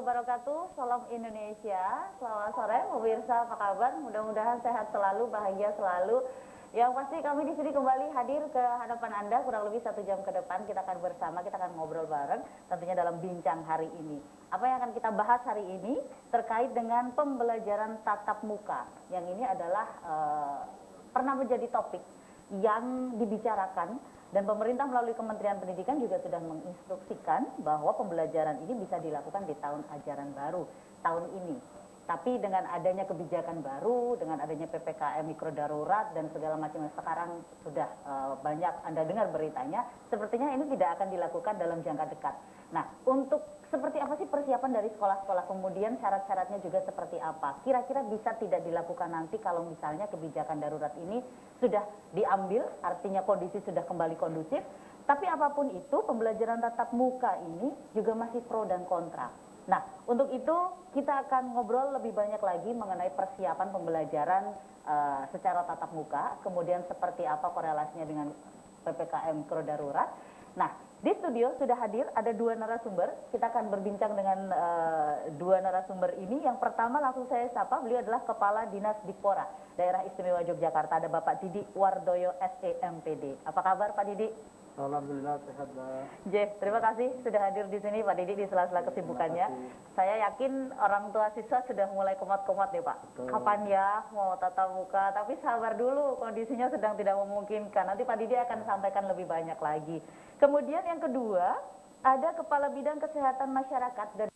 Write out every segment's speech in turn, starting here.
wabarakatuh. Salam Indonesia. Selamat sore pemirsa, apa kabar? Mudah-mudahan sehat selalu, bahagia selalu. Yang pasti kami di sini kembali hadir ke hadapan Anda kurang lebih 1 jam ke depan. Kita akan bersama, kita akan ngobrol bareng tentunya dalam bincang hari ini. Apa yang akan kita bahas hari ini terkait dengan pembelajaran tatap muka. Yang ini adalah pernah menjadi topik yang dibicarakan. Dan pemerintah melalui Kementerian Pendidikan juga sudah menginstruksikan bahwa pembelajaran ini bisa dilakukan di tahun ajaran baru, tahun ini. Tapi dengan adanya kebijakan baru, dengan adanya PPKM mikro darurat dan segala macam yang sekarang sudah banyak Anda dengar beritanya, sepertinya ini tidak akan dilakukan dalam jangka dekat. Nah, untuk seperti apa sih persiapan dari sekolah-sekolah, kemudian syarat-syaratnya juga seperti apa? Kira-kira bisa tidak dilakukan nanti kalau misalnya kebijakan darurat ini sudah diambil, artinya kondisi sudah kembali kondusif. Tapi apapun itu, pembelajaran tatap muka ini juga masih pro dan kontra. Nah, untuk itu kita akan ngobrol lebih banyak lagi mengenai persiapan pembelajaran secara tatap muka, kemudian seperti apa korelasinya dengan PPKM mikro darurat. Nah, di studio sudah hadir ada 2 narasumber. Kita akan berbincang dengan 2 narasumber ini. Yang pertama langsung saya sapa, beliau adalah Kepala Dinas Dikpora Daerah Istimewa Yogyakarta, ada Bapak Didi Wardoyo SEMPD. Apa kabar Pak Didi? Alhamdulillah sehat, Mbak. Terima kasih sudah hadir di sini Pak Didi di sela-sela kesibukannya. Saya yakin orang tua siswa sudah mulai kumat-kumat nih Pak. Betul. Kapan ya mau tatap muka? Tapi sabar dulu, kondisinya sedang tidak memungkinkan. Nanti Pak Didi akan sampaikan lebih banyak lagi. Kemudian yang kedua, ada Kepala Bidang Kesehatan Masyarakat dan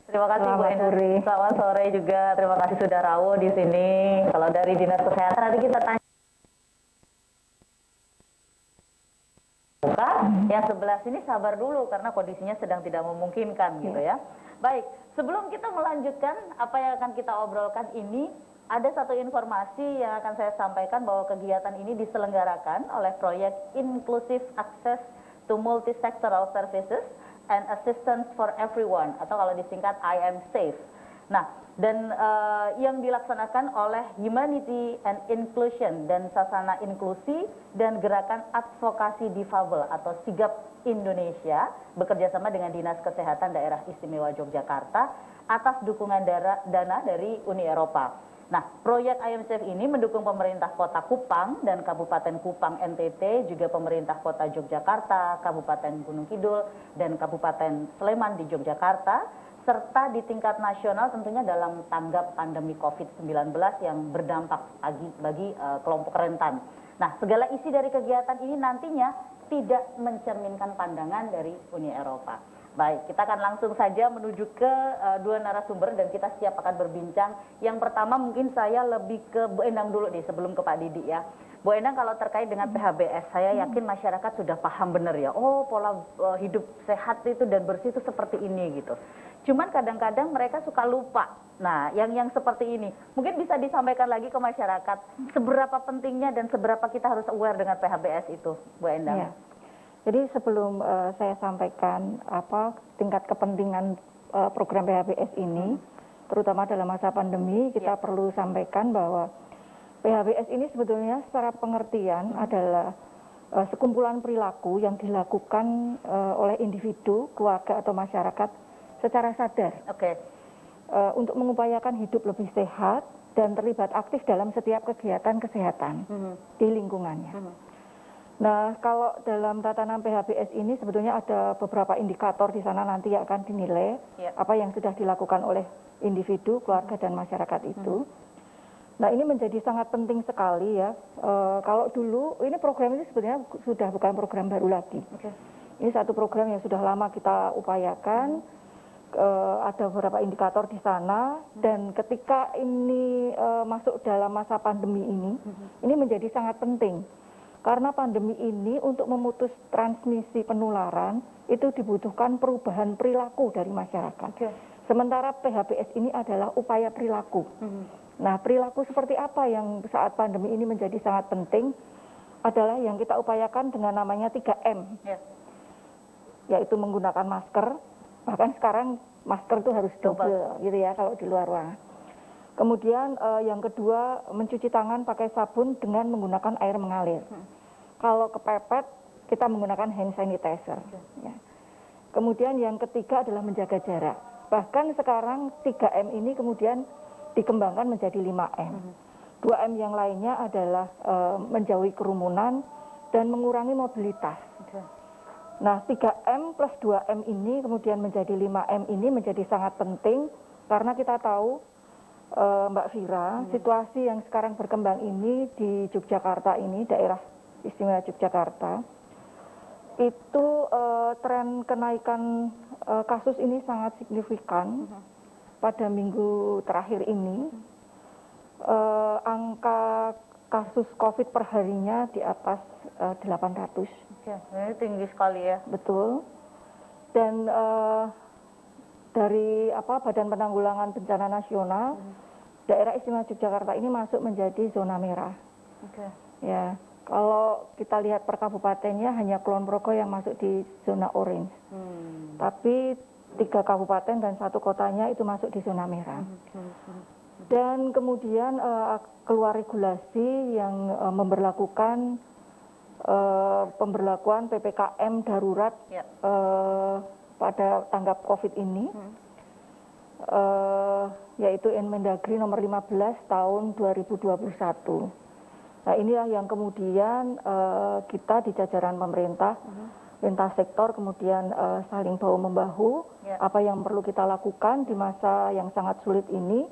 terima kasih Bu Endang. Selamat sore juga. Terima kasih sudah rawuh di sini. Kalau dari Dinas Kesehatan nanti kita tanya. Yang sebelah sini sabar dulu karena kondisinya sedang tidak memungkinkan gitu ya. Baik, sebelum kita melanjutkan apa yang akan kita obrolkan ini, ada satu informasi yang akan saya sampaikan bahwa kegiatan ini diselenggarakan oleh proyek Inclusive Access to Multisectoral Services and Assistance for Everyone, atau kalau disingkat I Am Safe. Nah, dan yang dilaksanakan oleh Humanity and Inclusion dan Sasana Inklusi dan Gerakan Advokasi Difabel atau SIGAP Indonesia bekerjasama dengan Dinas Kesehatan Daerah Istimewa Yogyakarta atas dukungan dana dari Uni Eropa. Nah, proyek I Am Safe ini mendukung pemerintah Kota Kupang dan Kabupaten Kupang NTT, juga pemerintah Kota Yogyakarta, Kabupaten Gunung Kidul, dan Kabupaten Sleman di Yogyakarta, serta di tingkat nasional tentunya dalam tanggap pandemi COVID-19 yang berdampak bagi kelompok rentan. Nah, segala isi dari kegiatan ini nantinya tidak mencerminkan pandangan dari Uni Eropa. Baik, kita akan langsung saja menuju ke 2 narasumber dan kita siap akan berbincang. Yang pertama mungkin saya lebih ke Bu Endang dulu nih sebelum ke Pak Didi ya. Bu Endang, kalau terkait dengan PHBS, saya yakin masyarakat sudah paham benar ya. Oh, pola hidup sehat itu dan bersih itu seperti ini gitu. Cuman kadang-kadang mereka suka lupa. Nah, yang seperti ini mungkin bisa disampaikan lagi ke masyarakat. Seberapa pentingnya dan seberapa kita harus aware dengan PHBS itu, Bu Endang? Ya. Jadi sebelum saya sampaikan tingkat kepentingan program PHBS ini, terutama dalam masa pandemi, kita perlu sampaikan bahwa PHBS ini sebetulnya secara pengertian adalah sekumpulan perilaku yang dilakukan oleh individu, keluarga atau masyarakat secara sadar untuk mengupayakan hidup lebih sehat dan terlibat aktif dalam setiap kegiatan kesehatan di lingkungannya. Nah, kalau dalam tatanan PHBS ini sebetulnya ada beberapa indikator di sana nanti yang akan dinilai apa yang sudah dilakukan oleh individu, keluarga, dan masyarakat itu. Nah, ini menjadi sangat penting sekali ya. Kalau dulu, ini program ini sebetulnya sudah bukan program baru lagi. Ini satu program yang sudah lama kita upayakan. Ada beberapa indikator di sana, dan ketika ini masuk dalam masa pandemi ini menjadi sangat penting. Karena pandemi ini untuk memutus transmisi penularan itu dibutuhkan perubahan perilaku dari masyarakat. Sementara PHBS ini adalah upaya perilaku. Nah, perilaku seperti apa yang saat pandemi ini menjadi sangat penting adalah yang kita upayakan dengan namanya 3M. Yaitu menggunakan masker, bahkan sekarang masker itu harus double gitu ya kalau di luar ruangan. Kemudian yang kedua, mencuci tangan pakai sabun dengan menggunakan air mengalir. Kalau kepepet, kita menggunakan hand sanitizer. Ya. Kemudian yang ketiga adalah menjaga jarak. Bahkan sekarang 3M ini kemudian dikembangkan menjadi 5M. 2M yang lainnya adalah menjauhi kerumunan dan mengurangi mobilitas. Nah, 3M plus 2M ini kemudian menjadi 5M ini menjadi sangat penting karena kita tahu Mbak Vira, situasi yang sekarang berkembang ini di Yogyakarta ini, daerah istimewa Yogyakarta, itu tren kenaikan kasus ini sangat signifikan. Pada minggu terakhir ini, angka kasus COVID per harinya di atas 800. Oke, ini tinggi sekali ya. Betul. Dan dari Badan Penanggulangan Bencana Nasional, daerah istimewa Yogyakarta ini masuk menjadi zona merah. Oke. Ya, kalau kita lihat per kabupatennya hanya Kulon Progo yang masuk di zona orange. Tapi 3 kabupaten dan 1 kotanya itu masuk di zona merah. Dan kemudian keluar regulasi yang memberlakukan pemberlakuan PPKM darurat pada tanggap COVID ini, yaitu Inmendagri nomor 15 tahun 2021. Nah, inilah yang kemudian kita di jajaran pemerintah, lintas sektor kemudian saling bahu-membahu, apa yang perlu kita lakukan di masa yang sangat sulit ini,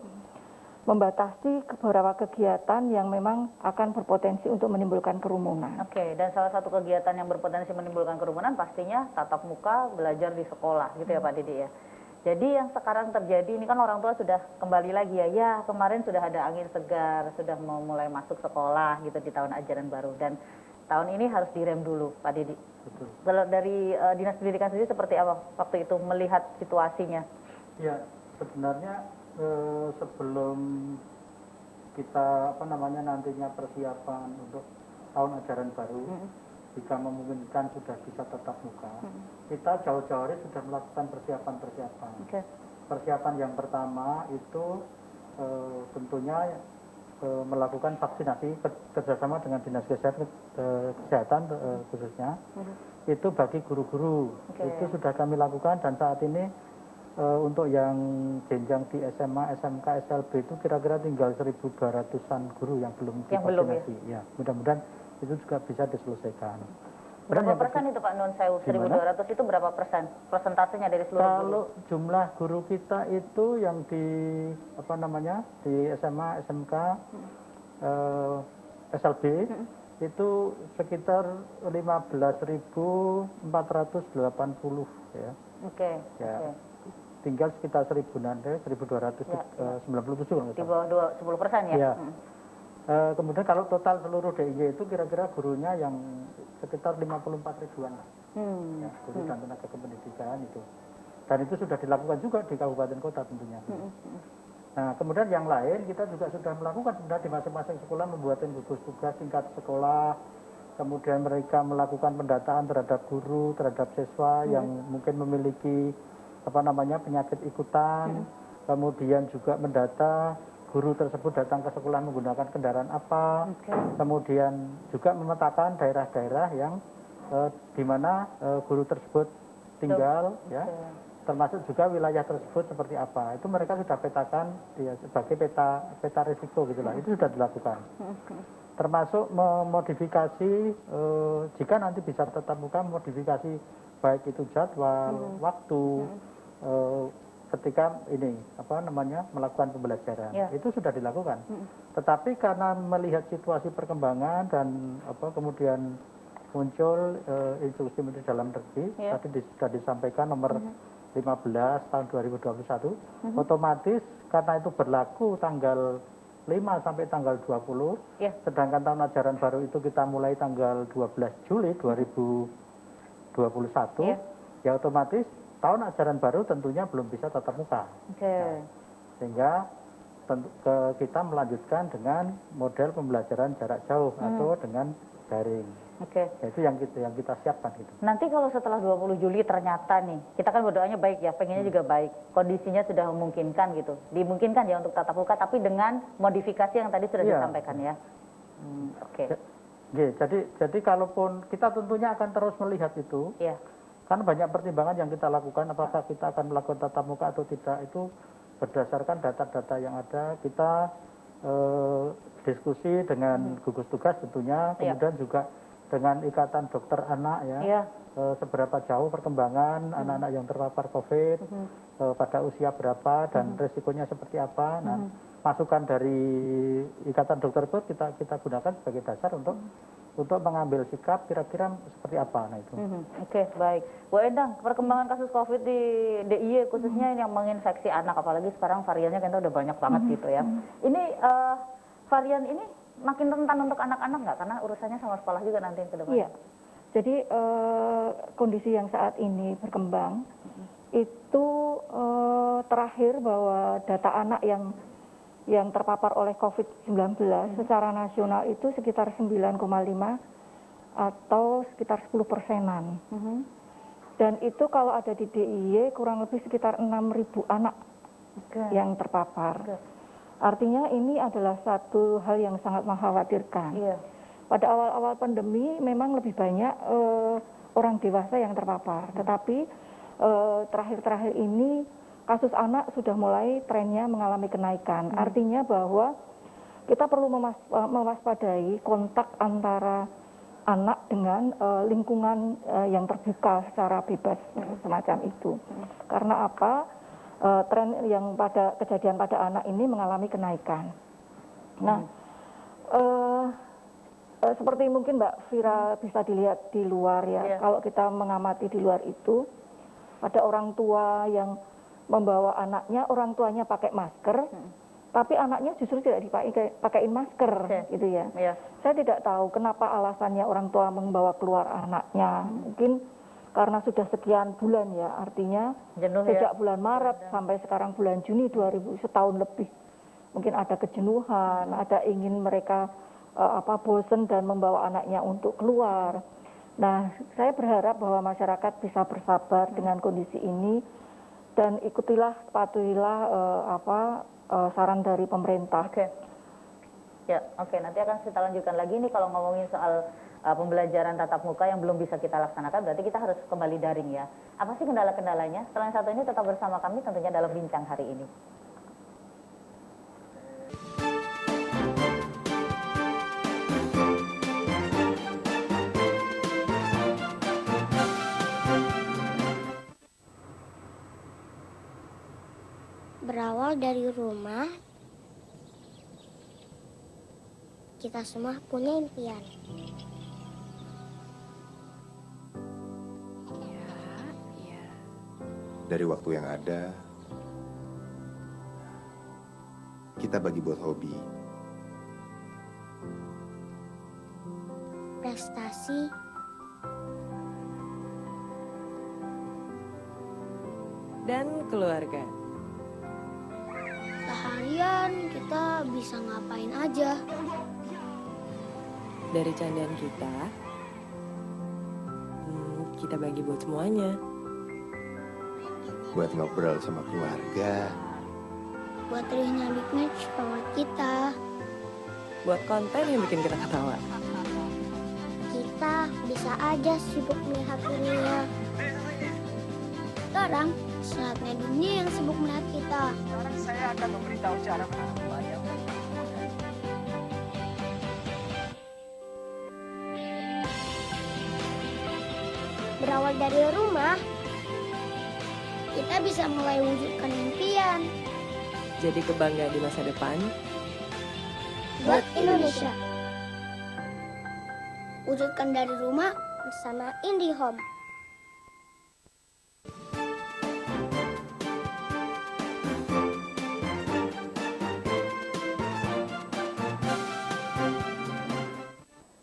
membatasi beberapa kegiatan yang memang akan berpotensi untuk menimbulkan kerumunan. Oke, dan salah satu kegiatan yang berpotensi menimbulkan kerumunan pastinya tatap muka belajar di sekolah, gitu ya Pak Didi ya. Jadi yang sekarang terjadi ini kan orang tua sudah kembali lagi ya kemarin sudah ada angin segar, sudah mau mulai masuk sekolah gitu di tahun ajaran baru, dan tahun ini harus direm dulu Pak Didi. Betul. Kalau dari Dinas Pendidikan sendiri seperti apa waktu itu melihat situasinya? Ya, sebenarnya sebelum kita nantinya persiapan untuk tahun ajaran baru, jika memungkinkan sudah bisa tatap muka, kita jauh-jauh hari sudah melakukan persiapan-persiapan. Persiapan yang pertama itu tentunya melakukan vaksinasi kerjasama dengan Dinas Kesehatan khususnya, itu bagi guru-guru. Itu sudah kami lakukan, dan saat ini untuk yang jenjang di SMA, SMK, SLB itu kira-kira tinggal 1.200-an guru yang belum divaksinasi. Ya, mudah-mudahan itu juga bisa diselesaikan. Berapa persen itu Pak Nun Sewu? 1.200 itu berapa persen? Persentasenya dari seluruh guru? Kalau jumlah guru kita itu yang di di SMA, SMK, SLB itu sekitar 15.480 ya. Ya. Tinggal sekitar 1.297 di bawah 10% ya. Kemudian kalau total seluruh DIY itu kira-kira gurunya yang sekitar 54 ribuan lah. Ya, guru dan tenaga kependidikan itu. Dan itu sudah dilakukan juga di kabupaten kota tentunya. Nah, kemudian yang lain kita juga sudah melakukan sebenarnya di masing-masing sekolah, membuat gugus tugas tingkat sekolah. Kemudian mereka melakukan pendataan terhadap guru, terhadap siswa yang mungkin memiliki penyakit ikutan. Kemudian juga mendata guru tersebut datang ke sekolah menggunakan kendaraan apa. Kemudian juga memetakan daerah-daerah yang di mana guru tersebut tinggal, ya, termasuk juga wilayah tersebut seperti apa. Itu mereka sudah petakan ya, sebagai peta risiko gitulah. Itu sudah dilakukan. Termasuk memodifikasi jika nanti bisa tetap muka, modifikasi baik itu jadwal, waktu, ketika ini melakukan pembelajaran. Itu sudah dilakukan. Tetapi karena melihat situasi perkembangan dan kemudian muncul instruksi Menteri Dalam Negeri tadi sudah disampaikan nomor 15 tahun 2021, otomatis karena itu berlaku tanggal 5 sampai tanggal 20, sedangkan tahun ajaran baru itu kita mulai tanggal 12 Juli 2021, ya otomatis tahun ajaran baru tentunya belum bisa tatap muka. Nah, sehingga kita melanjutkan dengan model pembelajaran jarak jauh atau dengan daring. Oke. Nah, itu yang kita siapkan gitu. Nanti kalau setelah 20 Juli ternyata nih, kita kan berdoanya baik ya, pengennya juga baik, kondisinya sudah memungkinkan gitu, dimungkinkan ya untuk tatap muka, tapi dengan modifikasi yang tadi sudah Iya. disampaikan ya. Oke. Jadi kalaupun kita tentunya akan terus melihat itu, Iya. kan banyak pertimbangan yang kita lakukan, apakah kita akan melakukan tatap muka atau tidak, itu berdasarkan data-data yang ada. Kita diskusi dengan gugus tugas tentunya, kemudian juga dengan Ikatan Dokter Anak ya, Iya. seberapa jauh perkembangan anak-anak yang terpapar COVID, pada usia berapa dan resikonya seperti apa. Nah, masukan dari Ikatan Dokter itu kita gunakan sebagai dasar untuk mengambil sikap kira-kira seperti apa. Nah itu. Oke, baik. Bu Endang, perkembangan kasus COVID di DIY khususnya yang menginfeksi anak, apalagi sekarang variannya kan udah banyak banget gitu ya. Ini varian ini makin rentan untuk anak-anak nggak? Karena urusannya sama sekolah juga nanti yang ke depan. Iya. Jadi kondisi yang saat ini berkembang itu terakhir bahwa data anak yang terpapar oleh COVID-19 secara nasional itu sekitar 9,5 atau sekitar 10%-an. Dan itu kalau ada di DIY kurang lebih sekitar 6.000 anak yang terpapar. Artinya ini adalah satu hal yang sangat mengkhawatirkan. Iya. Pada awal-awal pandemi memang lebih banyak orang dewasa yang terpapar, tetapi terakhir-terakhir ini kasus anak sudah mulai trennya mengalami kenaikan. Artinya bahwa kita perlu mewaspadai kontak antara anak dengan lingkungan yang terbuka secara bebas semacam itu. Karena apa? Tren yang pada kejadian pada anak ini mengalami kenaikan. Nah, seperti mungkin Mbak Vira bisa dilihat di luar ya, kalau kita mengamati di luar itu, ada orang tua yang membawa anaknya, orang tuanya pakai masker, tapi anaknya justru tidak dipakein masker, gitu ya. Saya tidak tahu kenapa alasannya orang tua membawa keluar anaknya, mungkin karena sudah sekian bulan ya, artinya jenuh sejak ya? bulan Maret sampai sekarang bulan Juni 2000, setahun lebih. Mungkin ada kejenuhan, ada ingin mereka bosen dan membawa anaknya untuk keluar. Nah, saya berharap bahwa masyarakat bisa bersabar dengan kondisi ini dan patuhilah saran dari pemerintah. Oke, nanti akan kita lanjutkan lagi nih kalau ngomongin soal pembelajaran tatap muka yang belum bisa kita laksanakan, berarti kita harus kembali daring ya. Apa sih kendala-kendalanya? Setelah yang satu ini tetap bersama kami tentunya dalam bincang hari ini. Berawal dari rumah, kita semua punya impian. Dari waktu yang ada, kita bagi buat hobi. Prestasi, dan keluarga. seharian kita bisa ngapain aja. Dari candaan kita bagi buat semuanya. Buat ngobrol sama keluarga. Buat riuhnya Big Match favorit kita. Buat konten yang bikin kita ketawa. Kita bisa aja sibuk melihat dunia. Sekarang, saatnya dunia yang sibuk melihat kita. Sekarang saya akan memberitahu cara menanam bayam. Berawal dari rumah, kita bisa mulai wujudkan impian Jadi kebanggaan di masa depan. buat Indonesia. Wujudkan dari rumah bersama IndiHome.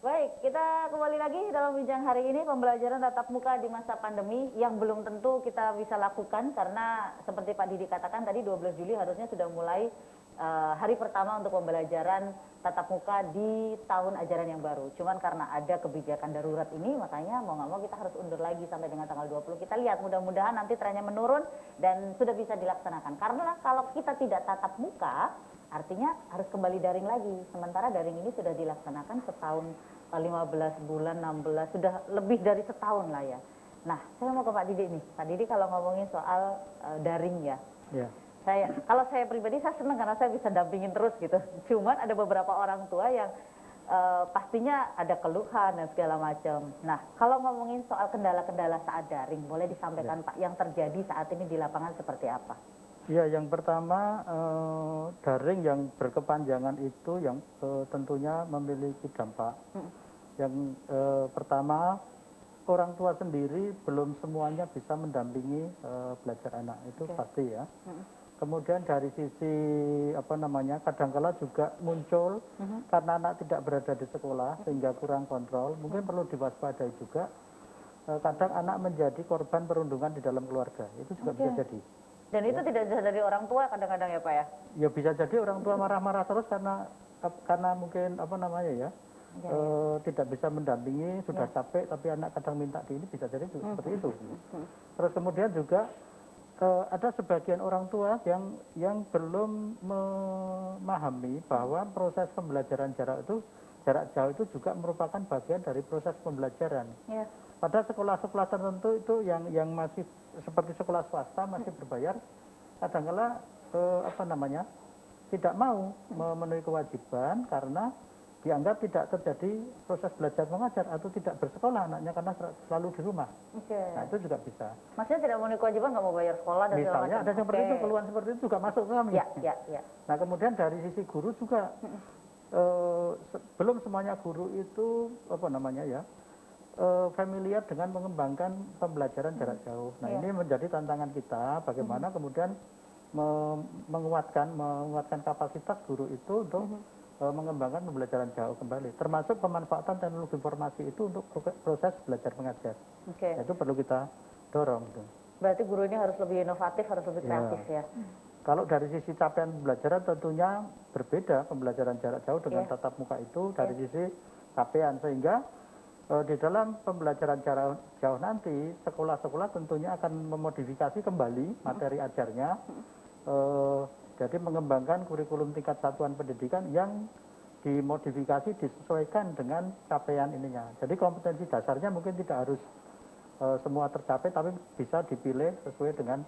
Baik, kita kembali lagi dalam bincang hari ini, pembelajaran tatap muka di masa pandemi yang belum tentu kita bisa lakukan karena seperti Pak Didi katakan tadi 12 Juli harusnya sudah mulai hari pertama untuk pembelajaran tatap muka di tahun ajaran yang baru. Cuman karena ada kebijakan darurat ini, makanya mau nggak mau kita harus undur lagi sampai dengan tanggal 20. Kita lihat mudah-mudahan nanti trennya menurun dan sudah bisa dilaksanakan. Karena kalau kita tidak tatap muka, artinya harus kembali daring lagi. Sementara daring ini sudah dilaksanakan setahun, 15 bulan, 16, sudah lebih dari setahun lah ya. Nah, saya mau ke Pak Didi nih. Pak Didi kalau ngomongin soal daring ya. Ya. Kalau saya pribadi saya senang karena saya bisa dampingin terus gitu. Cuman ada beberapa orang tua yang pastinya ada keluhan dan segala macam. Nah, kalau ngomongin soal kendala-kendala saat daring, boleh disampaikan Pak yang terjadi saat ini di lapangan seperti apa? Ya, yang pertama daring yang berkepanjangan itu yang tentunya memiliki dampak. Yang pertama, orang tua sendiri belum semuanya bisa mendampingi belajar anak, itu pasti ya. Kemudian dari sisi kadangkala juga muncul karena anak tidak berada di sekolah sehingga kurang kontrol, mungkin perlu diwaspadai juga. Kadang anak menjadi korban perundungan di dalam keluarga, itu juga bisa jadi. Dan itu tidak bisa dari orang tua kadang-kadang ya Pak ya? Ya bisa jadi orang tua marah-marah terus karena mungkin tidak bisa mendampingi, sudah capek tapi anak kadang minta di ini, bisa jadi juga seperti itu. Terus kemudian juga ada sebagian orang tua yang belum memahami bahwa proses pembelajaran jarak jauh itu juga merupakan bagian dari proses pembelajaran. Pada sekolah-sekolah tertentu itu yang masih seperti sekolah swasta masih berbayar, kadang-kala tidak mau memenuhi kewajiban karena dianggap tidak terjadi proses belajar mengajar atau tidak bersekolah anaknya karena selalu di rumah. Nah itu juga bisa. Maksudnya tidak memenuhi kewajiban, nggak mau bayar sekolah dan segala macam. Misalnya ada seperti itu, keluhan seperti itu juga masuk ke kami. Nah kemudian dari sisi guru juga belum semuanya guru itu familiar dengan mengembangkan pembelajaran jarak jauh. Nah ini menjadi tantangan kita bagaimana kemudian menguatkan kapasitas guru itu untuk mengembangkan pembelajaran jauh kembali, termasuk pemanfaatan teknologi informasi itu untuk proses belajar mengajar. Itu perlu kita dorong. Berarti guru ini harus lebih inovatif, harus lebih kreatif ya. Kalau dari sisi capaian pembelajaran tentunya berbeda pembelajaran jarak jauh dengan tatap muka itu dari sisi capaian, sehingga di dalam pembelajaran jarak jauh nanti sekolah-sekolah tentunya akan memodifikasi kembali materi ajarnya. Jadi mengembangkan kurikulum tingkat satuan pendidikan yang dimodifikasi disesuaikan dengan capaian ininya. Jadi kompetensi dasarnya mungkin tidak harus semua tercapai, tapi bisa dipilih sesuai dengan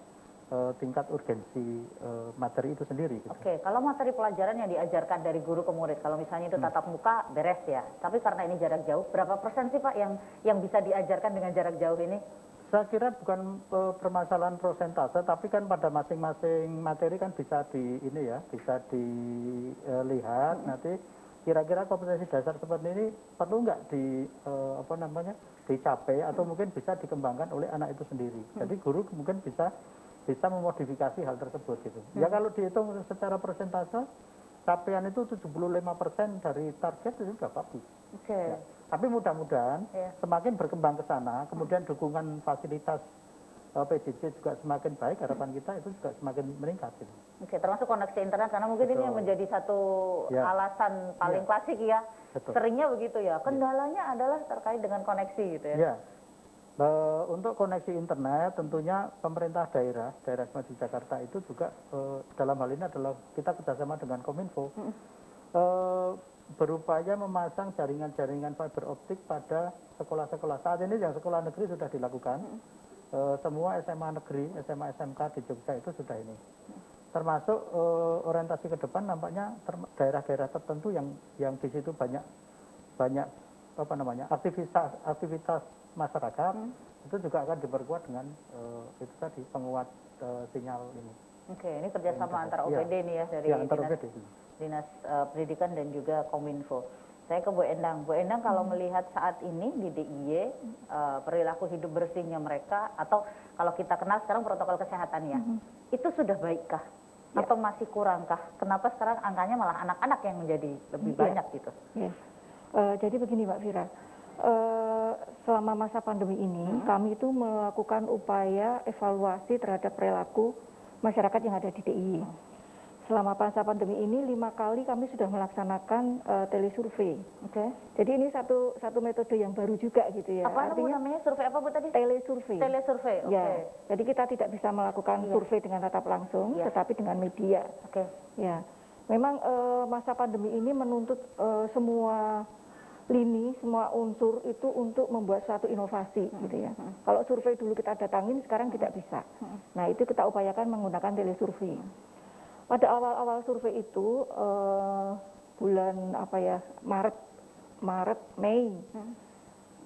tingkat urgensi materi itu sendiri. Gitu. Kalau materi pelajaran yang diajarkan dari guru ke murid, kalau misalnya itu tatap muka beres ya. Tapi karena ini jarak jauh, berapa persen sih Pak yang bisa diajarkan dengan jarak jauh ini? Saya kira bukan permasalahan persentase, tapi kan pada masing-masing materi kan bisa dilihat nanti kira-kira kompetensi dasar seperti ini perlu nggak dicapai atau mungkin bisa dikembangkan oleh anak itu sendiri. Jadi guru mungkin bisa memodifikasi hal tersebut gitu. Ya kalau dihitung secara persentase capaian itu 75% dari target itu sudah bagus. Ya. Tapi mudah-mudahan semakin berkembang ke sana, kemudian dukungan fasilitas PJJ juga semakin baik, harapan kita itu juga semakin meningkat. Gitu. Termasuk koneksi internet, karena mungkin ini yang menjadi satu alasan paling klasik ya. Seringnya begitu ya. Kendalanya adalah terkait dengan koneksi gitu ya. Untuk koneksi internet tentunya pemerintah daerah Semaju Jakarta itu juga dalam hal ini adalah kita kerjasama dengan Kominfo. Berupaya memasang jaringan-jaringan fiber optik pada sekolah-sekolah. Saat ini yang sekolah negeri sudah dilakukan, semua SMA negeri, SMA SMK di Jogja itu sudah ini. Termasuk orientasi ke depan nampaknya daerah-daerah tertentu yang di situ banyak aktivitas masyarakat, itu juga akan diperkuat dengan itu tadi penguat sinyal ini. Ini kerjasama antara OPD nih ya dari Dinas Pendidikan dan juga Kominfo. Saya ke Bu Endang. Bu Endang kalau melihat saat ini di DIY perilaku hidup bersihnya mereka, atau kalau kita kenal sekarang protokol kesehatannya, itu sudah baikkah? Atau masih kurangkah? Kenapa sekarang angkanya malah anak-anak yang menjadi lebih banyak gitu? Jadi begini Mbak Fira, selama masa pandemi ini kami itu melakukan upaya evaluasi terhadap perilaku masyarakat yang ada di DIY. selama masa pandemi ini 5 kali kami sudah melaksanakan telesurvei. Oke. Jadi ini satu metode yang baru juga gitu ya. Apa namanya survei apa Bu tadi? Telesurvei. Telesurvei. Oke. Ya, jadi kita tidak bisa melakukan survei dengan tatap langsung, Iya. tetapi dengan media. Oke. Ya, memang masa pandemi ini menuntut semua lini, semua unsur itu untuk membuat suatu inovasi gitu ya. Kalau survei dulu kita datangin, sekarang tidak bisa. Nah, itu kita upayakan menggunakan telesurvei. Pada awal-awal survei itu bulan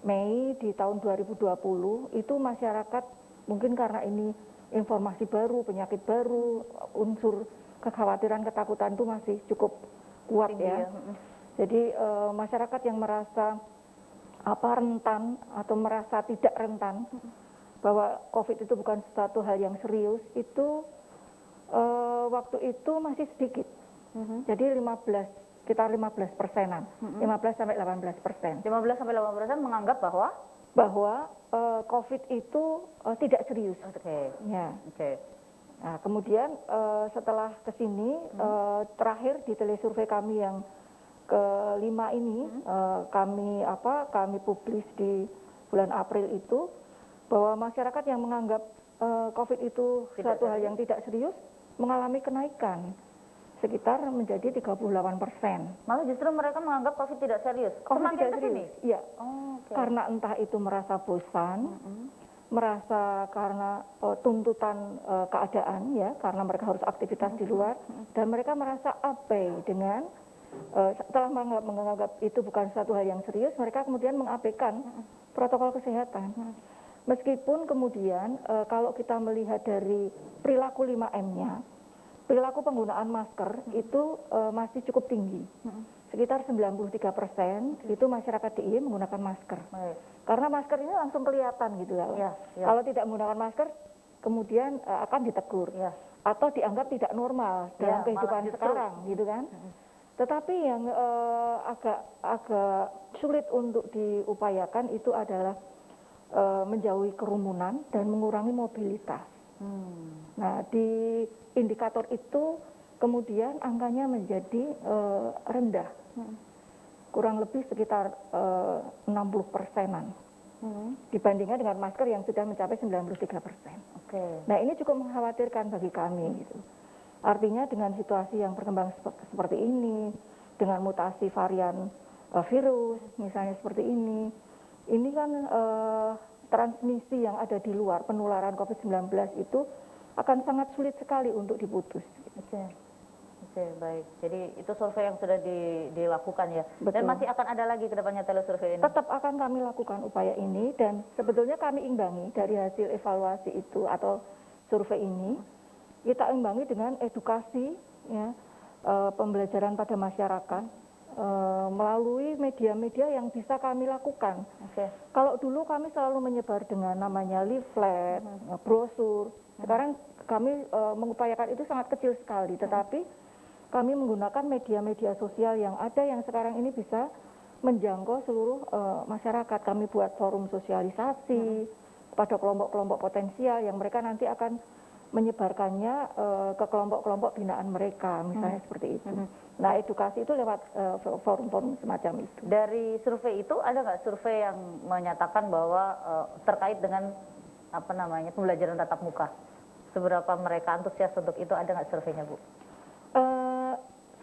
Mei di tahun 2020 itu masyarakat mungkin karena ini informasi baru, penyakit baru, unsur kekhawatiran, ketakutan itu masih cukup kuat ya. Jadi masyarakat yang merasa rentan atau merasa tidak rentan bahwa COVID itu bukan suatu hal yang serius itu waktu itu masih sedikit. Jadi sekitar 15%-an, 15 sampai 18%. 15 sampai 18% menganggap Bahwa COVID itu tidak serius. Oke. Ya. Oke. Nah, kemudian setelah kesini terakhir di telesurvei kami yang kelima ini kami publis di bulan April itu bahwa masyarakat yang menganggap COVID itu suatu hal yang tidak serius mengalami kenaikan sekitar menjadi 38%. Malah justru mereka menganggap COVID tidak serius. COVID Semakin tidak ke sini. serius. Iya. Oh, oke. Karena entah itu merasa bosan, merasa karena tuntutan keadaan ya, karena mereka harus aktivitas di luar dan mereka merasa abai dengan setelah menganggap itu bukan suatu hal yang serius, mereka kemudian mengabaikan protokol kesehatan. Meskipun kemudian kalau kita melihat dari perilaku 5M-nya, perilaku penggunaan masker itu masih cukup tinggi. Sekitar 93% itu masyarakat DIY menggunakan masker. Baik. Karena masker ini langsung kelihatan gitu ya. Kalau tidak menggunakan masker, kemudian akan ditegur. Ya. Atau dianggap tidak normal dalam kehidupan malah justru. sekarang gitu kan. Tetapi yang agak sulit untuk diupayakan itu adalah menjauhi kerumunan dan mengurangi mobilitas. Nah, di indikator itu kemudian angkanya menjadi rendah, kurang lebih sekitar 60%-an dibandingkan dengan masker yang sudah mencapai 93%. Oke. Nah, ini cukup mengkhawatirkan bagi kami gitu. Artinya dengan situasi yang berkembang seperti ini, dengan mutasi varian virus misalnya seperti ini kan transmisi yang ada di luar, penularan COVID-19 itu akan sangat sulit sekali untuk diputus. Oke. Oke, baik. Jadi itu survei yang sudah dilakukan ya. Betul. Dan masih akan ada lagi ke depannya telesurvei ini. Tetap akan kami lakukan upaya ini dan sebetulnya kami imbangi dari hasil evaluasi itu atau survei ini, kita imbangi dengan edukasi ya, pembelajaran pada masyarakat melalui media-media yang bisa kami lakukan. Oke. Kalau dulu kami selalu menyebar dengan namanya leaflet, brosur. Sekarang kami mengupayakan itu sangat kecil sekali, tetapi kami menggunakan media-media sosial yang ada yang sekarang ini bisa menjangkau seluruh masyarakat. Kami buat forum sosialisasi pada kelompok-kelompok potensial yang mereka nanti akan menyebarkannya ke kelompok-kelompok binaan mereka, misalnya seperti itu. Nah, edukasi itu lewat forum-forum semacam itu. Dari survei itu ada nggak survei yang menyatakan bahwa terkait dengan pembelajaran tatap muka? Seberapa mereka antusias untuk itu, ada nggak surveinya, Bu?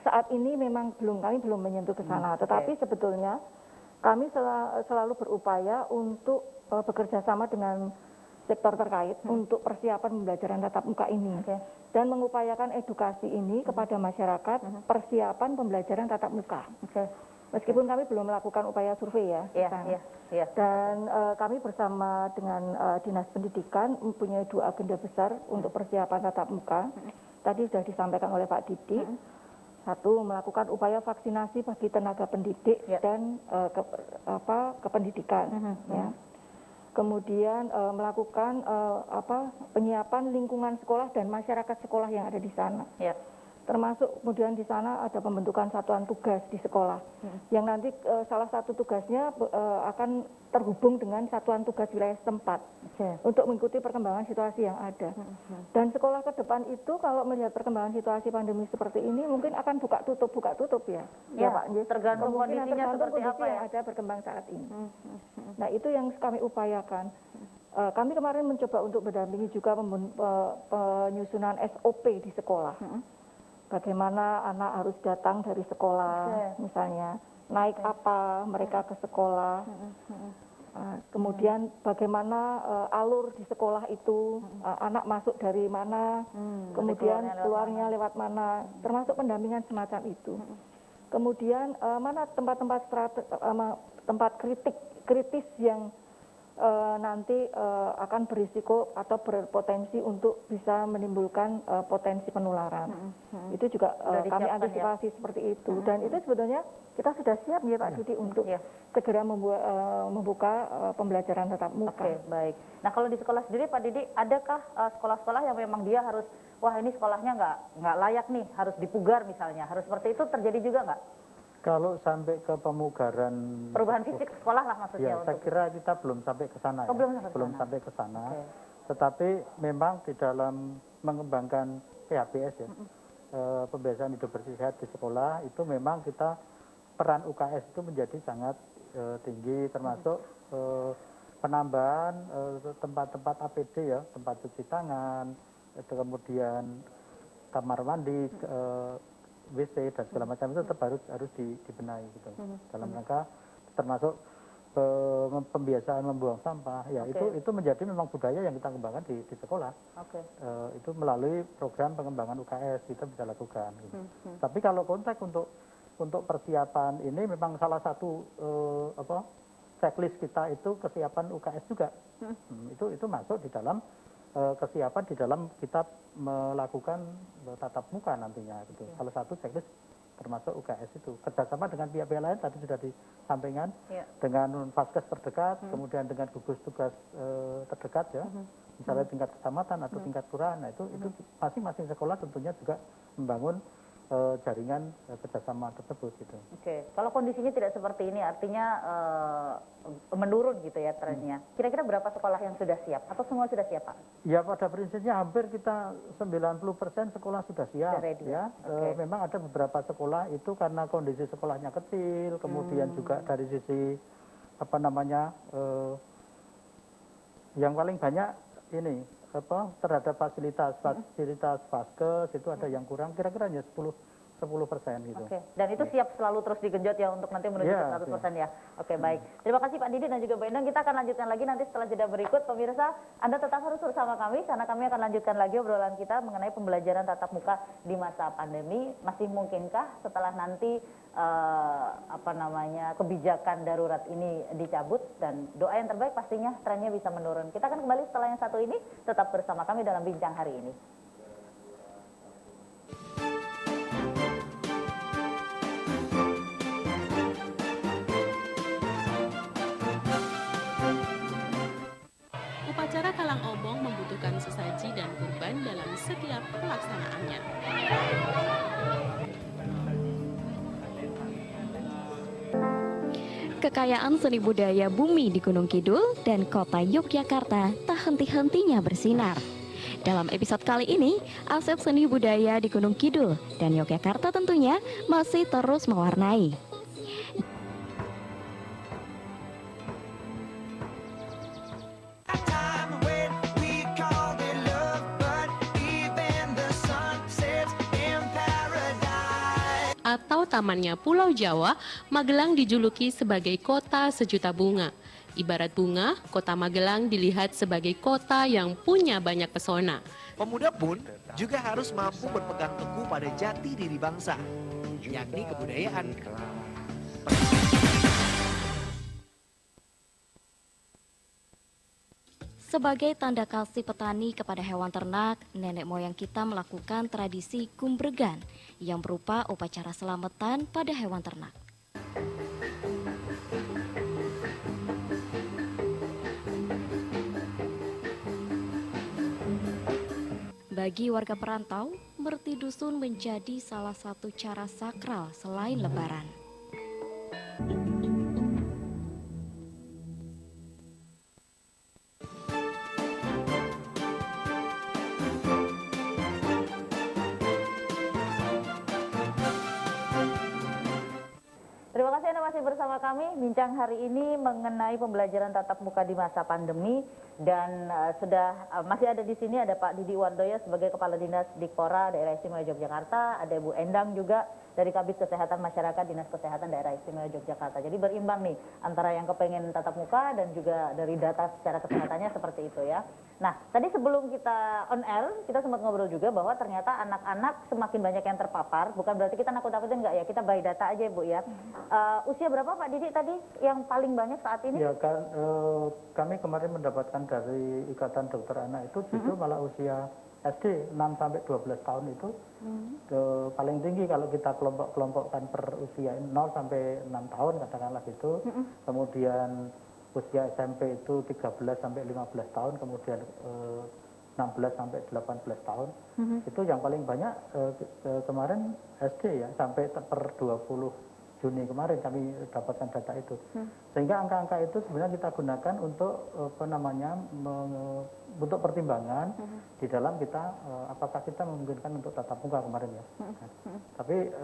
Saat ini memang kami belum menyentuh ke sana, tetapi sebetulnya kami selalu berupaya untuk bekerja sama dengan sektor terkait untuk persiapan pembelajaran tatap muka ini dan mengupayakan edukasi ini kepada masyarakat persiapan pembelajaran tatap muka. Meskipun kami belum melakukan upaya survei ya. Dan kami bersama dengan Dinas Pendidikan mempunyai 2 agenda besar untuk persiapan tatap muka. Tadi sudah disampaikan oleh Pak Didi. Satu, melakukan upaya vaksinasi bagi tenaga pendidik dan kependidikan. Ya. Kemudian melakukan penyiapan lingkungan sekolah dan masyarakat sekolah yang ada di sana. termasuk kemudian di sana ada pembentukan satuan tugas di sekolah, yang nanti salah satu tugasnya akan terhubung dengan satuan tugas wilayah setempat untuk mengikuti perkembangan situasi yang ada. Dan sekolah ke depan itu kalau melihat perkembangan situasi pandemi seperti ini mungkin akan buka tutup ya, Ya, Pak Nji. tergantung Kemungkinan kondisinya tergantung seperti kondisi apa ya. yang ada berkembang saat ini. Nah itu yang kami upayakan. Kami kemarin mencoba untuk mendampingi juga penyusunan SOP di sekolah. Bagaimana anak harus datang dari sekolah, misalnya naik apa mereka ke sekolah, kemudian bagaimana alur di sekolah itu, anak masuk dari mana, kemudian keluarnya lewat mana, termasuk pendampingan semacam itu. Kemudian mana tempat kritis yang nanti akan berisiko atau berpotensi untuk bisa menimbulkan potensi penularan. Itu juga kami antisipasi seperti itu. Dan itu sebetulnya kita sudah siap ya Pak Dudi untuk segera membuka pembelajaran tatap muka. Oke, baik. Nah kalau di sekolah sendiri Pak Didi, adakah sekolah-sekolah yang memang dia harus, wah ini sekolahnya nggak layak nih, harus dipugar misalnya, harus seperti itu terjadi juga nggak? Kalau sampai ke pemugaran Perubahan fisik sekolah lah maksudnya. ya, saya kira kita belum sampai ke sana ya. Belum Sampai ke sana. Tetapi memang di dalam mengembangkan PHBS ya, pembiasaan hidup bersih sehat di sekolah itu memang kita peran UKS itu menjadi sangat tinggi, termasuk penambahan tempat-tempat APD ya, tempat cuci tangan, kemudian kamar mandi, WC dan segala macam itu tetap harus dibenahi gitu. Dalam rangka termasuk pembiasaan membuang sampah ya, itu menjadi memang budaya yang kita kembangkan di sekolah. Itu melalui program pengembangan UKS kita bisa lakukan gitu. Tapi kalau konteks untuk persiapan ini memang salah satu checklist kita itu kesiapan UKS juga. Itu masuk di dalam kesiapan di dalam kita melakukan tatap muka nantinya gitu. Salah satu checklist termasuk UKS itu. Kerjasama dengan pihak-pihak lain tadi sudah disampaikan, dengan Vaskes terdekat, kemudian dengan gugus tugas terdekat ya, misalnya tingkat kecamatan atau tingkat kelurahan. Nah itu masing-masing sekolah tentunya juga membangun jaringan kerjasama tersebut gitu. Oke, kalau kondisinya tidak seperti ini, artinya menurun gitu ya trennya. Kira-kira berapa sekolah yang sudah siap atau semua sudah siap Pak? Ya pada prinsipnya hampir kita 90% sekolah sudah siap ya. Memang ada beberapa sekolah itu karena kondisi sekolahnya kecil, kemudian juga dari sisi yang paling banyak ini terhadap fasilitas Vaskes itu ada yang kurang, kira-kira hanya 10% gitu. Oke. Dan itu siap selalu terus digenjot ya untuk nanti menuju ke 100% ya. Oke, baik. Terima kasih Pak Didi dan juga Mbak Endang. Kita akan lanjutkan lagi nanti setelah jeda berikut. Pemirsa, Anda tetap harus bersama kami karena kami akan lanjutkan lagi obrolan kita mengenai pembelajaran tatap muka di masa pandemi. Masih mungkinkah setelah nanti kebijakan darurat ini dicabut, dan doa yang terbaik pastinya trennya bisa menurun. Kita akan kembali setelah yang satu ini, tetap bersama kami dalam bincang hari ini. Upacara Kalang Obong membutuhkan sesaji dan kurban dalam setiap pelaksanaannya. Kekayaan seni budaya bumi di Gunung Kidul dan kota Yogyakarta tak henti-hentinya bersinar. Dalam episode kali ini, aset seni budaya di Gunung Kidul dan Yogyakarta tentunya masih terus mewarnai. Atau tamannya Pulau Jawa, Magelang dijuluki sebagai kota sejuta bunga. Ibarat bunga, kota Magelang dilihat sebagai kota yang punya banyak pesona. Pemuda pun juga harus mampu berpegang teguh pada jati diri bangsa, yakni kebudayaan. Sebagai tanda kasih petani kepada hewan ternak, nenek moyang kita melakukan tradisi kumbregan yang berupa upacara selamatan pada hewan ternak. Bagi warga perantau, semerti dusun menjadi salah satu cara sakral selain Lebaran. Terima kasih Anda masih bersama kami. Bincang hari ini mengenai pembelajaran tatap muka di masa pandemi dan masih ada di sini ada Pak Didi Wardoyo sebagai Kepala Dinas Dikpora Daerah Istimewa Yogyakarta, ada Ibu Endang juga dari Kabis Kesehatan Masyarakat Dinas Kesehatan Daerah Istimewa Yogyakarta. Jadi berimbang nih antara yang kepengen tatap muka dan juga dari data secara kesehatannya seperti itu ya. Nah, tadi sebelum kita on air, kita sempat ngobrol juga bahwa ternyata anak-anak semakin banyak yang terpapar. Bukan berarti kita nakut-nakutin enggak ya, kita by data aja Bu ya. Usia berapa Pak Didi tadi yang paling banyak saat ini? Ya kan, kami kemarin mendapatkan dari Ikatan Dokter Anak itu justru malah usia SD 6 sampai 12 tahun itu paling tinggi kalau kita kelompok-kelompokkan per usia 0 sampai 6 tahun katakanlah gitu. Kemudian usia SMP itu 13 sampai 15 tahun, kemudian 16 sampai 18 tahun. Itu yang paling banyak kemarin SD ya, sampai per 20 Juni kemarin kami dapatkan data itu. Sehingga angka-angka itu sebenarnya kita gunakan untuk untuk pertimbangan di dalam kita apakah kita memungkinkan untuk tatap muka kemarin ya. Tapi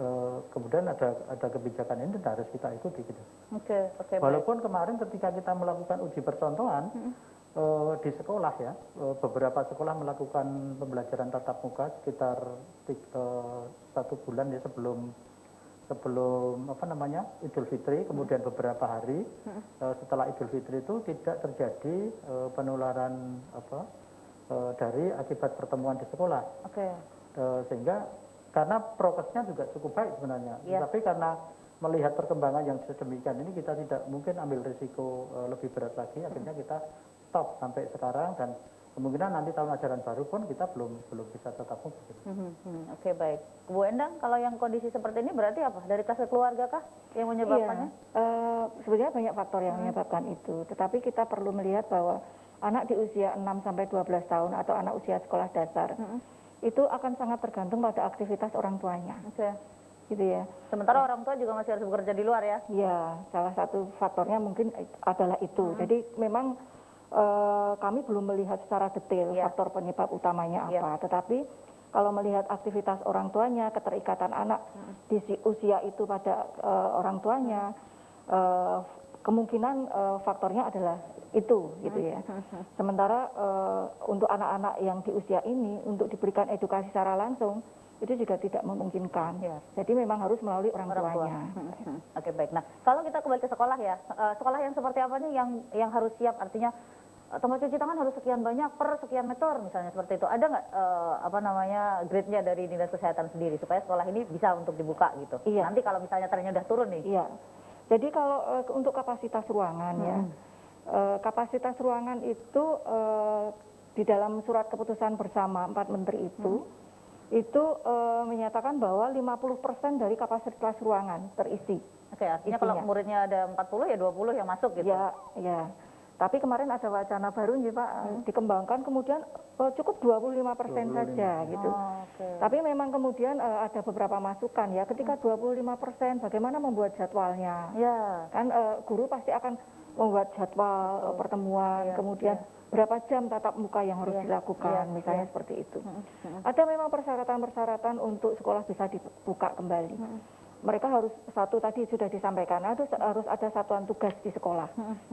kemudian ada kebijakan ini dan harus kita ikuti gitu. Oke, Walaupun kemarin ketika kita melakukan uji percontohan di sekolah ya, beberapa sekolah melakukan pembelajaran tatap muka sekitar 1 bulan ya sebelum Idul Fitri, kemudian beberapa hari setelah Idul Fitri itu tidak terjadi penularan dari akibat pertemuan di sekolah. Sehingga karena prokesnya juga cukup baik sebenarnya, tapi karena melihat perkembangan yang sedemikian ini kita tidak mungkin ambil risiko lebih berat lagi, akhirnya kita stop sampai sekarang dan kemungkinan nanti tahun ajaran baru pun kita belum bisa tatap muka. Oke, baik. Bu Endang, kalau yang kondisi seperti ini berarti apa? Dari kluster keluarga kah yang menyebabkannya? Sebenarnya banyak faktor yang menyebabkan itu. Tetapi kita perlu melihat bahwa anak di usia 6 sampai 12 tahun atau anak usia sekolah dasar itu akan sangat tergantung pada aktivitas orang tuanya. Gitu ya. Sementara orang tua juga masih harus bekerja di luar ya? Ya, salah satu faktornya mungkin adalah itu. Jadi memang kami belum melihat secara detail faktor penyebab utamanya apa, tetapi kalau melihat aktivitas orang tuanya, keterikatan anak di usia itu pada orang tuanya, kemungkinan faktornya adalah itu, gitu ya. Sementara untuk anak-anak yang di usia ini untuk diberikan edukasi secara langsung itu juga tidak memungkinkan. Jadi memang harus melalui orang tuanya. Oke, baik. Nah, kalau kita kembali ke sekolah ya, sekolah yang seperti apa nih yang harus siap? Artinya tempat cuci tangan harus sekian banyak per sekian meter misalnya seperti itu. Ada nggak grade-nya dari Dinas Kesehatan sendiri supaya sekolah ini bisa untuk dibuka gitu? Nanti kalau misalnya trennya udah turun nih. Jadi kalau untuk kapasitas ruangan ya, kapasitas ruangan itu di dalam surat keputusan bersama 4 menteri itu menyatakan bahwa 50% dari kapasitas ruangan terisi. Oke, artinya kalau muridnya ada 40 ya 20 yang masuk gitu. Ya. Tapi kemarin ada wacana baru nih Pak, dikembangkan kemudian cukup 25% saja gitu. Tapi memang kemudian ada beberapa masukan ya, ketika 25% bagaimana membuat jadwalnya. Kan guru pasti akan membuat jadwal pertemuan, kemudian berapa jam tatap muka yang harus dilakukan, misalnya seperti itu. Ada memang persyaratan-persyaratan untuk sekolah bisa dibuka kembali. Mereka harus tadi sudah disampaikan, harus ada satuan tugas di sekolah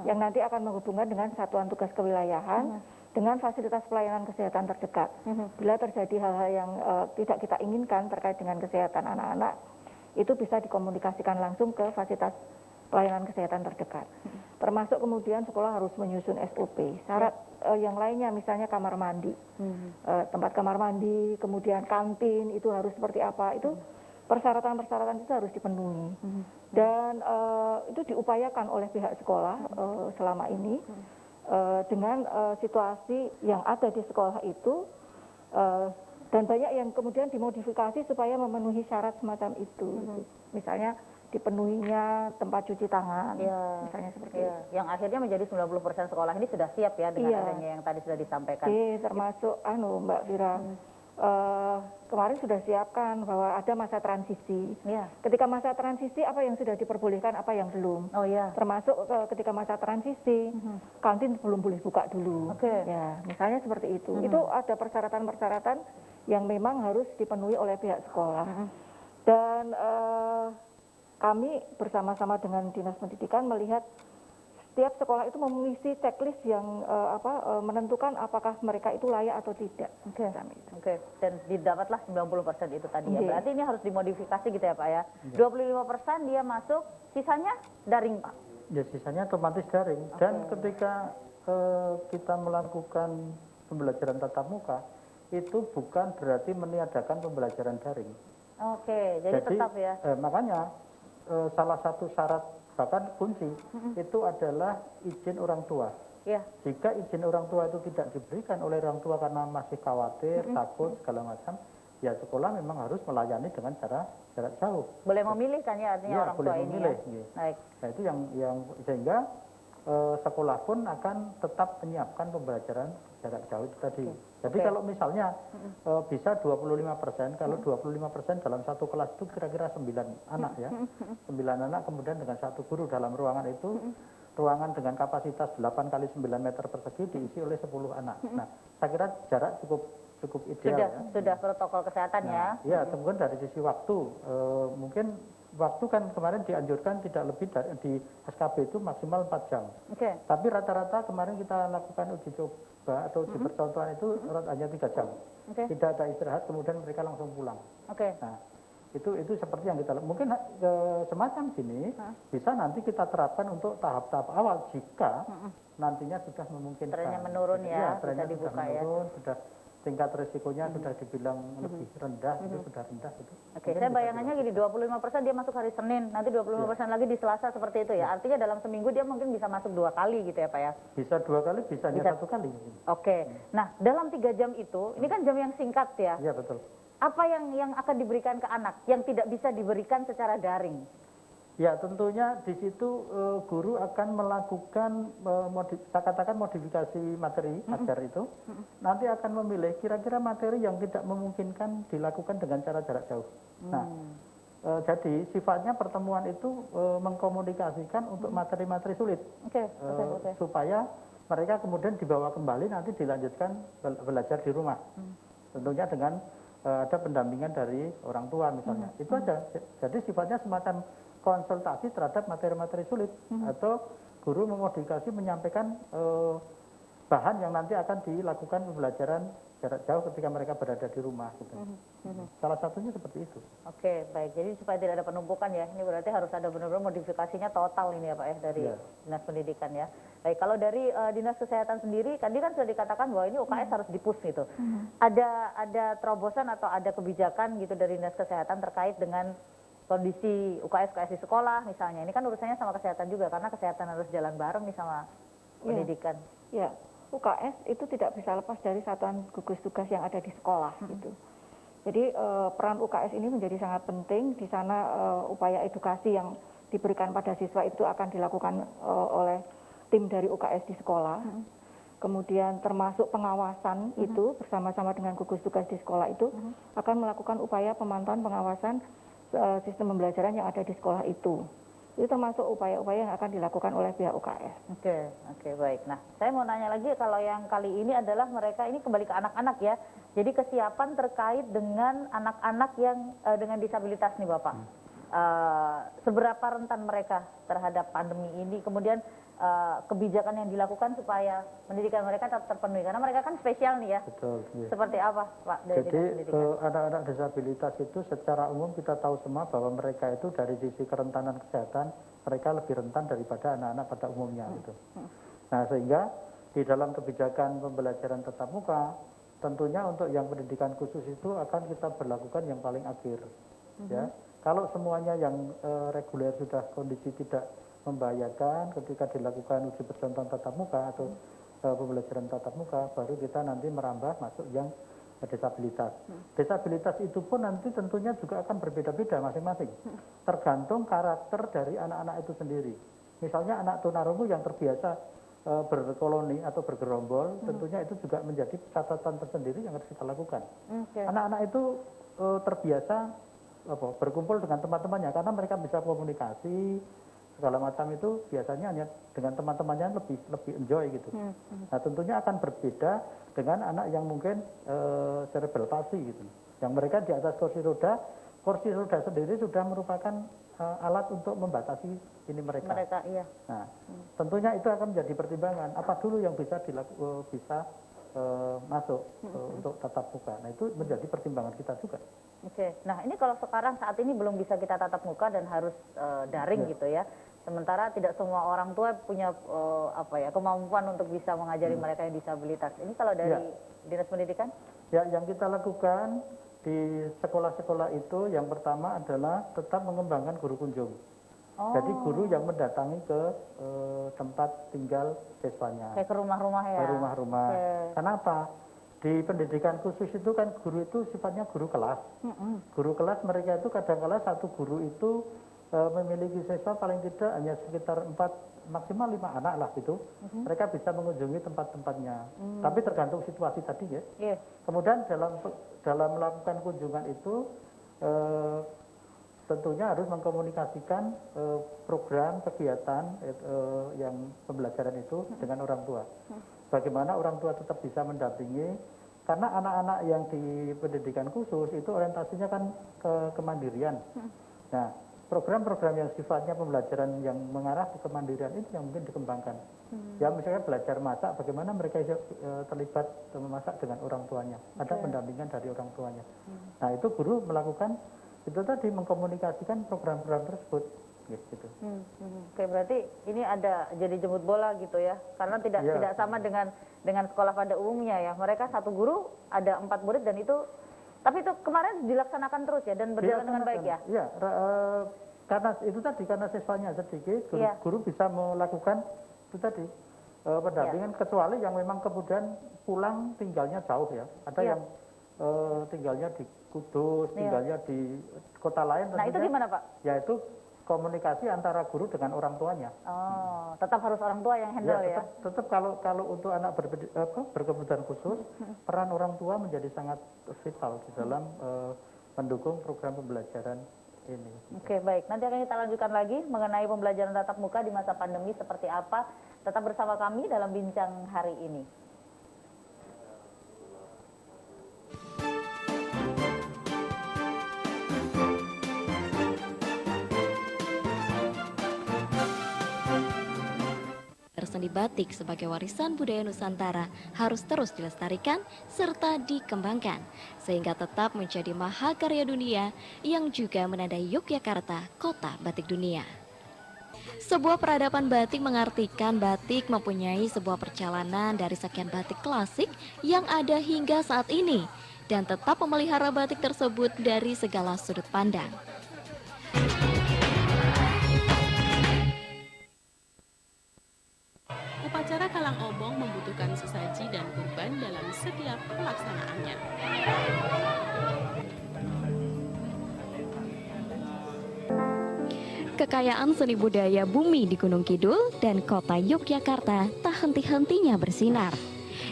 yang nanti akan menghubungkan dengan satuan tugas kewilayahan dengan fasilitas pelayanan kesehatan terdekat. Bila terjadi hal-hal yang tidak kita inginkan terkait dengan kesehatan anak-anak, itu bisa dikomunikasikan langsung ke fasilitas pelayanan kesehatan terdekat. Termasuk kemudian sekolah harus menyusun SOP. Syarat yang lainnya misalnya kamar mandi, tempat kamar mandi, kemudian kantin itu harus seperti apa, itu persyaratan-persyaratan itu harus dipenuhi. Dan itu diupayakan oleh pihak sekolah selama ini dengan situasi yang ada di sekolah itu, dan banyak yang kemudian dimodifikasi supaya memenuhi syarat semacam itu. Misalnya dipenuhinya tempat cuci tangan, misalnya seperti itu. Yang akhirnya menjadi 90% sekolah ini sudah siap ya dengan adanya yang tadi sudah disampaikan. Termasuk Mbak Fira, kemarin sudah siapkan bahwa ada masa transisi. Ya. Ketika masa transisi apa yang sudah diperbolehkan, apa yang belum. Oh ya. Termasuk ketika masa transisi, kantin belum boleh buka dulu. Oke. Ya, misalnya seperti itu. Itu ada persyaratan-persyaratan yang memang harus dipenuhi oleh pihak sekolah. Dan kami bersama-sama dengan Dinas Pendidikan melihat setiap sekolah itu mengisi checklist yang menentukan apakah mereka itu layak atau tidak. Oke. Dan didapatlah 90% itu tadi ya. Oke. Berarti ini harus dimodifikasi gitu ya Pak ya. 25% dia masuk, sisanya daring Pak. Ya sisanya otomatis daring. Dan ketika kita melakukan pembelajaran tatap muka, itu bukan berarti meniadakan pembelajaran daring. Oke, jadi tetap ya. Makanya salah satu syarat bahkan kunci itu adalah izin orang tua. Ya. Jika izin orang tua itu tidak diberikan oleh orang tua karena masih khawatir, takut segala macam, ya sekolah memang harus melayani dengan cara jarak jauh. Boleh memilih kan ya artinya Ya, orang boleh tua ini memilih, ya. iya. Baik. Nah itu yang sehingga sekolah pun akan tetap menyiapkan pembelajaran jarak jauh itu tadi. Jadi kalau misalnya bisa 25%, kalau 25% dalam satu kelas itu kira-kira 9 anak ya. 9 anak kemudian dengan satu guru dalam ruangan itu, ruangan dengan kapasitas 8 kali 9 meter persegi diisi oleh 10 anak. Nah, saya kira jarak cukup ideal Sudah protokol kesehatan ya. Ya, kemudian dari sisi waktu, mungkin waktu kan kemarin dianjurkan tidak lebih dari di SKB itu maksimal 4 jam. Oke. Tapi rata-rata kemarin kita lakukan uji coba atau uji percontohan itu hanya 3 jam. Oke. Tidak ada istirahat, kemudian mereka langsung pulang. Oke. Nah, itu seperti yang kita mungkin semacam gini bisa nanti kita terapkan untuk tahap-tahap awal jika nantinya sudah memungkinkan. Trennya menurun ya, trennya bisa dibuka sudah ya. menurun, sudah tingkat resikonya sudah dibilang lebih rendah, itu sudah rendah itu. Oke, saya bayangannya gini, 25% dia masuk hari Senin, nanti 25% lagi di Selasa seperti itu ya. Artinya dalam seminggu dia mungkin bisa masuk 2 kali gitu ya Pak ya. Bisa 2 kali, bisa hanya 1 kali. Oke. Nah, dalam 3 jam itu, ini kan jam yang singkat ya. Iya, betul. Apa yang akan diberikan ke anak yang tidak bisa diberikan secara daring? Ya, tentunya di situ guru akan melakukan saya katakan modifikasi materi ajar itu. Nanti akan memilih kira-kira materi yang tidak memungkinkan dilakukan dengan cara jarak jauh. Nah, jadi sifatnya pertemuan itu mengkomunikasikan untuk materi-materi sulit. Supaya mereka kemudian dibawa kembali nanti dilanjutkan belajar di rumah. Tentunya dengan ada pendampingan dari orang tua misalnya. Itu aja. Jadi sifatnya semacam konsultasi terhadap materi-materi sulit atau guru memodifikasi menyampaikan bahan yang nanti akan dilakukan pembelajaran jarak jauh ketika mereka berada di rumah gitu. Salah satunya seperti itu. Oke, baik. Jadi supaya tidak ada penumpukan ya. Ini berarti harus ada benar-benar modifikasinya total ini ya Pak ya dari Dinas Pendidikan ya. Baik, kalau dari Dinas Kesehatan sendiri tadi kan sudah dikatakan bahwa ini UKS harus di-push gitu. Ada terobosan atau ada kebijakan gitu dari Dinas Kesehatan terkait dengan kondisi UKS di sekolah misalnya. Ini kan urusannya sama kesehatan juga karena kesehatan harus jalan bareng nih sama pendidikan. Ya, UKS itu tidak bisa lepas dari satuan gugus tugas yang ada di sekolah gitu. Jadi peran UKS ini menjadi sangat penting. Di sana upaya edukasi yang diberikan pada siswa itu akan dilakukan oleh tim dari UKS di sekolah. Kemudian termasuk pengawasan itu bersama-sama dengan gugus tugas di sekolah itu akan melakukan upaya pemantauan pengawasan sistem pembelajaran yang ada di sekolah itu. Itu termasuk upaya-upaya yang akan dilakukan oleh pihak UKS. Oke, baik. Nah, saya mau nanya lagi kalau yang kali ini adalah mereka ini kembali ke anak-anak ya. Jadi kesiapan terkait dengan anak-anak yang dengan disabilitas nih Bapak. Seberapa rentan mereka terhadap pandemi ini? Kemudian kebijakan yang dilakukan supaya pendidikan mereka tetap terpenuhi karena mereka kan spesial nih ya. Betul. Iya. Seperti apa Pak dari Jadi pendidikan? anak-anak disabilitas itu secara umum kita tahu semua bahwa mereka itu dari sisi kerentanan kesehatan mereka lebih rentan daripada anak-anak pada umumnya gitu. Nah sehingga di dalam kebijakan pembelajaran tatap muka tentunya untuk yang pendidikan khusus itu akan kita berlakukan yang paling akhir. Ya, kalau semuanya yang reguler sudah kondisi tidak membahayakan ketika dilakukan uji percontohan tatap muka atau pembelajaran tatap muka, baru kita nanti merambah masuk yang disabilitas. Disabilitas itu pun nanti tentunya juga akan berbeda-beda masing-masing, tergantung karakter dari anak-anak itu sendiri. Misalnya anak tunarungu yang terbiasa berkoloni atau bergerombol, tentunya itu juga menjadi catatan tersendiri yang harus kita lakukan. Anak-anak itu terbiasa berkumpul dengan teman-temannya karena mereka bisa komunikasi segala macam itu biasanya hanya dengan teman-temannya lebih enjoy gitu. Nah tentunya akan berbeda dengan anak yang mungkin cerebral palsy gitu, yang mereka di atas kursi roda sendiri sudah merupakan alat untuk membatasi ini mereka. Iya. Nah, tentunya itu akan menjadi pertimbangan apa dulu yang bisa masuk untuk tatap muka. Nah, itu menjadi pertimbangan kita juga. Oke. Nah, ini kalau sekarang saat ini belum bisa kita tatap muka dan harus daring gitu ya. Sementara tidak semua orang tua punya kemampuan untuk bisa mengajari mereka yang disabilitas. Ini kalau dari Dinas Pendidikan? Ya, yang kita lakukan di sekolah-sekolah itu yang pertama adalah tetap mengembangkan guru kunjung. Jadi guru yang mendatangi ke tempat tinggal siswanya. Kayak ke rumah-rumah ya? Ke rumah-rumah. Kenapa? Di pendidikan khusus itu kan guru itu sifatnya guru kelas. Guru kelas mereka itu kadang-kala satu guru itu memiliki siswa paling tidak hanya sekitar 4 maksimal 5 anak lah gitu. Mereka bisa mengunjungi tempat-tempatnya. Tapi tergantung situasi tadi ya. Kemudian dalam melakukan kunjungan itu tentunya harus mengkomunikasikan program kegiatan yang pembelajaran itu dengan orang tua. Bagaimana orang tua tetap bisa mendampingi, karena anak-anak yang di pendidikan khusus itu orientasinya kan ke kemandirian. Nah, program-program yang sifatnya pembelajaran yang mengarah ke kemandirian itu yang mungkin dikembangkan. Ya misalnya belajar masak, bagaimana mereka terlibat memasak dengan orang tuanya. Ada pendampingan dari orang tuanya. Nah itu guru melakukan itu tadi mengkomunikasikan program-program tersebut. Gitu. Oke, berarti ini ada jadi jemput bola gitu ya, karena tidak sama dengan sekolah pada umumnya ya. Mereka satu guru ada 4 murid dan itu, tapi itu kemarin dilaksanakan terus ya dan berjalan dengan baik ya. Iya, karena itu tadi karena siswanya sedikit, guru bisa melakukan itu tadi pendampingan kecuali yang memang kemudian pulang tinggalnya jauh ya. Ada yang tinggalnya di Kudus, tinggalnya di kota lain. Nah itu gimana Pak? Yaitu komunikasi antara guru dengan orang tuanya. Oh, tetap harus orang tua yang handle ya? Tetap kalau untuk anak berkebutuhan khusus, peran orang tua menjadi sangat vital di dalam mendukung program pembelajaran ini. Oke, baik. Nanti akan kita lanjutkan lagi mengenai pembelajaran tatap muka di masa pandemi seperti apa. Tetap bersama kami dalam bincang hari ini. Seni batik sebagai warisan budaya Nusantara harus terus dilestarikan serta dikembangkan sehingga tetap menjadi mahakarya dunia yang juga menandai Yogyakarta, kota batik dunia. Sebuah peradaban batik mengartikan batik mempunyai sebuah perjalanan dari sekian batik klasik yang ada hingga saat ini dan tetap memelihara batik tersebut dari segala sudut pandang. Upacara Kalang Obong membutuhkan sesaji dan kurban dalam setiap pelaksanaannya. Kekayaan seni budaya bumi di Gunung Kidul dan kota Yogyakarta tak henti-hentinya bersinar.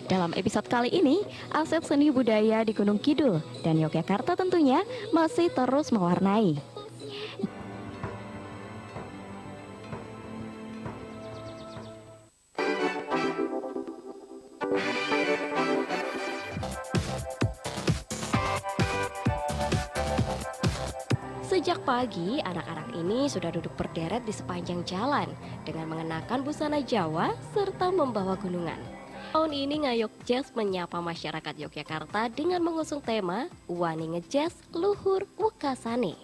Dalam episode kali ini, aset seni budaya di Gunung Kidul dan Yogyakarta tentunya masih terus mewarnai. Sejak pagi, anak-anak ini sudah duduk berderet di sepanjang jalan dengan mengenakan busana Jawa serta membawa gunungan. Tahun ini Ngayog Jazz menyapa masyarakat Yogyakarta dengan mengusung tema Wani Ngejazz Luhur Wekasane.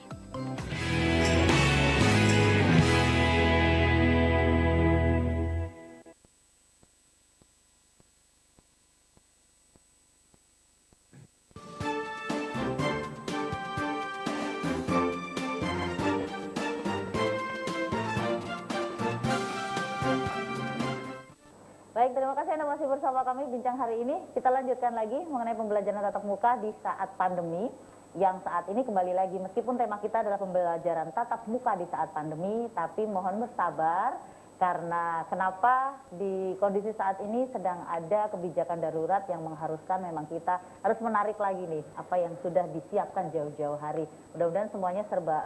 Baik, terima kasih Anda masih bersama kami bincang hari ini. Kita lanjutkan lagi mengenai pembelajaran tatap muka di saat pandemi. Yang saat ini kembali lagi, meskipun tema kita adalah pembelajaran tatap muka di saat pandemi, tapi mohon bersabar Karena kenapa di kondisi saat ini sedang ada kebijakan darurat yang mengharuskan memang kita harus menarik lagi nih apa yang sudah disiapkan jauh-jauh hari. Mudah-mudahan semuanya serba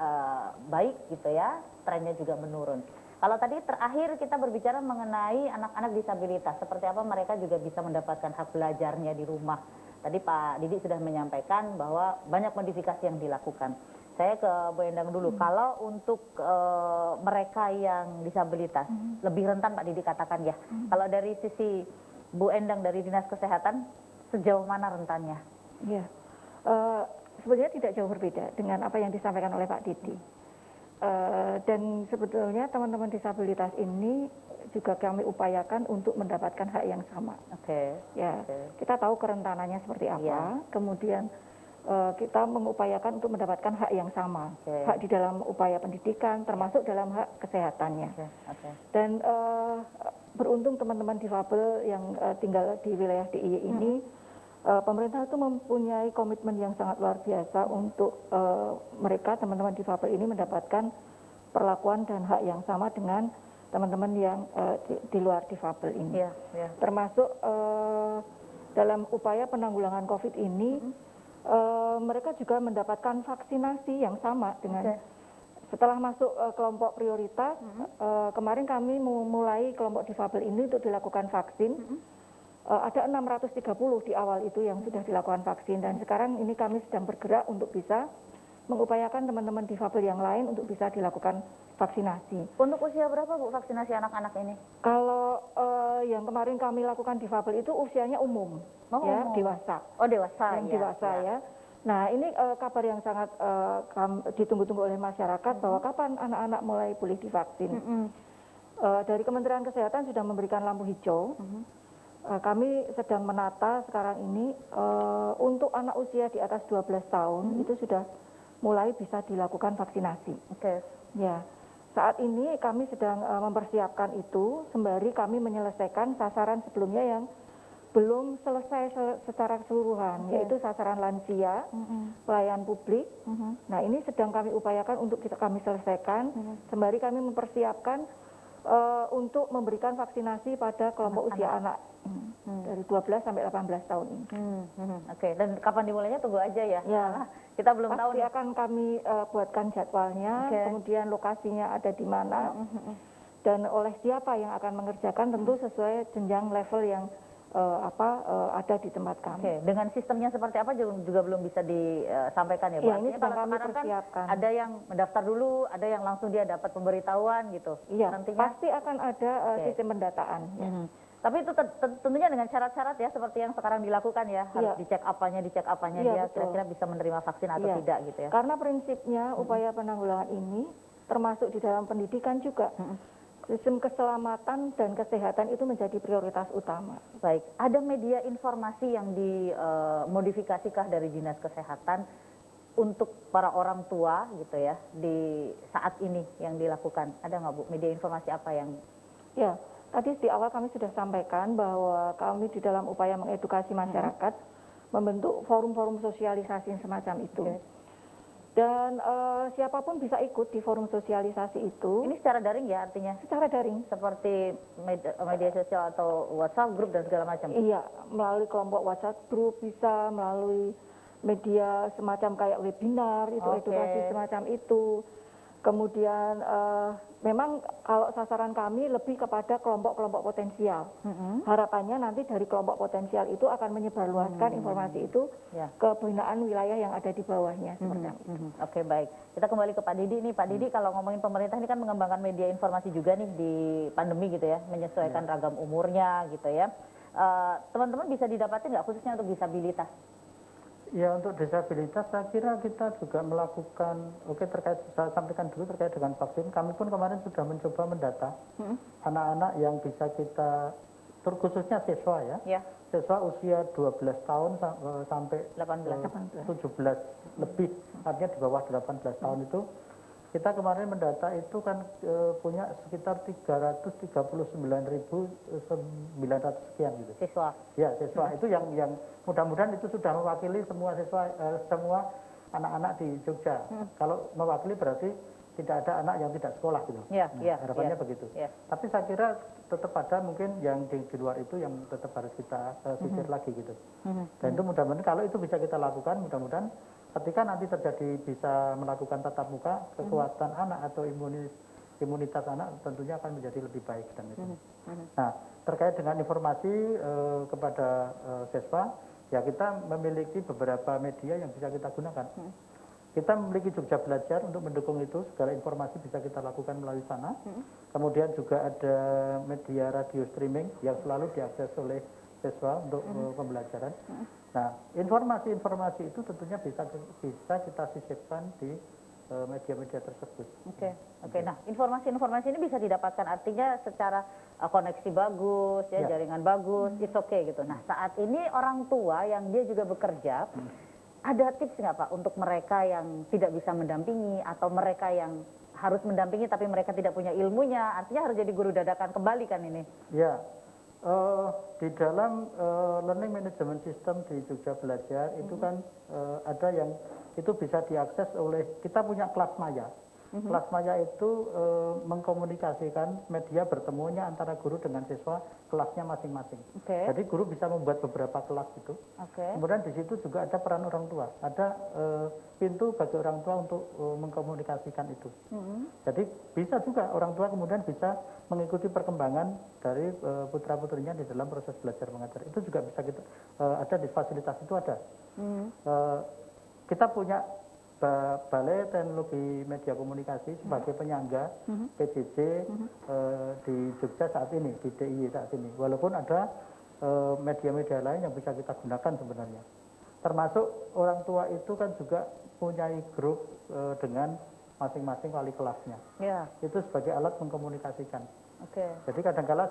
baik gitu ya, trennya juga menurun. Kalau tadi terakhir kita berbicara mengenai anak-anak disabilitas, seperti apa mereka juga bisa mendapatkan hak belajarnya di rumah. Tadi Pak Didi sudah menyampaikan bahwa banyak modifikasi yang dilakukan. Saya ke Bu Endang dulu. Kalau untuk mereka yang disabilitas, lebih rentan Pak Didi katakan ya. Kalau dari sisi Bu Endang dari Dinas Kesehatan, sejauh mana rentannya? Ya, sebenarnya tidak jauh berbeda dengan apa yang disampaikan oleh Pak Didi. Dan sebetulnya teman-teman disabilitas ini juga kami upayakan untuk mendapatkan hak yang sama. Oke. Ya, kita tahu kerentanannya seperti apa. Kemudian kita mengupayakan untuk mendapatkan hak yang sama, hak di dalam upaya pendidikan, termasuk dalam hak kesehatannya. Dan beruntung teman-teman difabel yang tinggal di wilayah DIY ini, pemerintah itu mempunyai komitmen yang sangat luar biasa untuk mereka, teman-teman difabel ini mendapatkan perlakuan dan hak yang sama dengan teman-teman yang di luar difabel ini. Termasuk dalam upaya penanggulangan COVID ini, mereka juga mendapatkan vaksinasi yang sama dengan setelah masuk kelompok prioritas. Kemarin kami memulai kelompok difabel ini untuk dilakukan vaksin. Ada 630 di awal itu yang sudah dilakukan vaksin, dan sekarang ini kami sedang bergerak untuk bisa mengupayakan teman-teman difabel yang lain untuk bisa dilakukan vaksinasi. Untuk usia berapa Bu vaksinasi anak-anak ini? Kalau yang kemarin kami lakukan difabel itu usianya umum, ya, dewasa. Oh dewasa, yang dewasa ya. Nah ini kabar yang sangat ditunggu-tunggu oleh masyarakat bahwa kapan anak-anak mulai boleh divaksin. Dari Kementerian Kesehatan sudah memberikan lampu hijau. Kami sedang menata sekarang ini untuk anak usia di atas 12 tahun itu sudah mulai bisa dilakukan vaksinasi. Ya, saat ini kami sedang mempersiapkan itu sembari kami menyelesaikan sasaran sebelumnya yang belum selesai secara keseluruhan, yaitu sasaran lansia, pelayan publik. Nah ini sedang kami upayakan untuk kami selesaikan sembari kami mempersiapkan untuk memberikan vaksinasi pada kelompok usia anak dari 12 sampai 18 tahun ini. Dan kapan dimulainya tunggu aja ya. Kita belum tahu. Pasti akan kami buatkan jadwalnya, kemudian lokasinya ada di mana, dan oleh siapa yang akan mengerjakan tentu sesuai jenjang level yang ada di tempat kami. Dengan sistemnya seperti apa juga belum bisa disampaikan ya Bu? Ini sedang kami persiapkan. Ada yang mendaftar dulu, ada yang langsung dia dapat pemberitahuan gitu. Iya, nantinya pasti akan ada sistem pendataan. Tapi itu tentunya dengan syarat-syarat ya seperti yang sekarang dilakukan ya, harus dicek apanya dia kira-kira bisa menerima vaksin atau tidak gitu ya. Karena prinsipnya upaya penanggulangan ini termasuk di dalam pendidikan juga. Sistem keselamatan dan kesehatan itu menjadi prioritas utama. Baik, ada media informasi yang dimodifikasikah dari Dinas Kesehatan untuk para orang tua gitu ya di saat ini yang dilakukan? Ada nggak Bu media informasi apa yang? Ya, tadi di awal kami sudah sampaikan bahwa kami di dalam upaya mengedukasi masyarakat membentuk forum-forum sosialisasi semacam itu. Dan siapapun bisa ikut di forum sosialisasi itu. Ini secara daring ya artinya? Secara daring. Seperti media sosial atau WhatsApp grup dan segala macam? Iya, melalui kelompok WhatsApp grup bisa, melalui media semacam kayak webinar, itu edukasi semacam itu. Kemudian memang kalau sasaran kami lebih kepada kelompok-kelompok potensial. Harapannya nanti dari kelompok potensial itu akan menyebarluaskan informasi itu ke binaan wilayah yang ada di bawahnya. Oke, baik. Kita kembali ke Pak Didi nih. Pak Didi, kalau ngomongin pemerintah ini kan mengembangkan media informasi juga nih di pandemi gitu ya, menyesuaikan ragam umurnya gitu ya. Teman-teman bisa didapatin nggak khususnya untuk disabilitas? Ya untuk disabilitas saya kira kita juga melakukan, terkait saya sampaikan dulu terkait dengan vaksin, kami pun kemarin sudah mencoba mendata anak-anak yang bisa kita, terkhususnya siswa ya, siswa usia 12 tahun sampai 17 lebih, artinya di bawah 18 tahun itu, kita kemarin mendata itu kan punya sekitar 339.900 sekian gitu. Siswa? Ya, siswa itu yang mudah-mudahan itu sudah mewakili semua siswa, semua anak-anak di Jogja. Kalau mewakili berarti tidak ada anak yang tidak sekolah gitu. Harapannya begitu. Tapi saya kira tetap ada mungkin yang di luar itu yang tetap harus kita sisir lagi gitu. Dan itu mudah-mudahan kalau itu bisa kita lakukan, mudah-mudahan ketika nanti terjadi bisa melakukan tatap muka, kekuatan anak atau imunitas anak tentunya akan menjadi lebih baik dan itu. Nah, terkait dengan informasi kepada siswa, ya kita memiliki beberapa media yang bisa kita gunakan. Kita memiliki Jogja Belajar untuk mendukung itu, segala informasi bisa kita lakukan melalui sana. Kemudian juga ada media radio streaming yang selalu diakses oleh siswa untuk pembelajaran. Nah, informasi-informasi itu tentunya bisa kita sisipkan di media-media tersebut. Oke. Nah, informasi-informasi ini bisa didapatkan artinya secara koneksi bagus, jaringan bagus, it's okay gitu. Nah, saat ini orang tua yang dia juga bekerja, ada tips nggak Pak untuk mereka yang tidak bisa mendampingi atau mereka yang harus mendampingi tapi mereka tidak punya ilmunya, artinya harus jadi guru dadakan kembali kan ini? Ya, di dalam learning management system di Jogja Belajar itu kan ada yang itu bisa diakses oleh, kita punya kelas maya. Kelas maya itu mengkomunikasikan media bertemunya antara guru dengan siswa kelasnya masing-masing. Jadi guru bisa membuat beberapa kelas itu. Kemudian di situ juga ada peran orang tua, ada pintu bagi orang tua untuk mengkomunikasikan itu. Jadi bisa juga orang tua kemudian bisa mengikuti perkembangan dari putra-putrinya di dalam proses belajar mengajar. Itu juga bisa kita ada di fasilitas itu ada. Kita punya Balai Teknologi Media Komunikasi sebagai penyangga PJJ di Jogja saat ini, di DIY saat ini. Walaupun ada media-media lain yang bisa kita gunakan sebenarnya. Termasuk orang tua itu kan juga punya grup dengan masing-masing wali kelasnya. Itu sebagai alat mengkomunikasikan. Jadi kadang-kala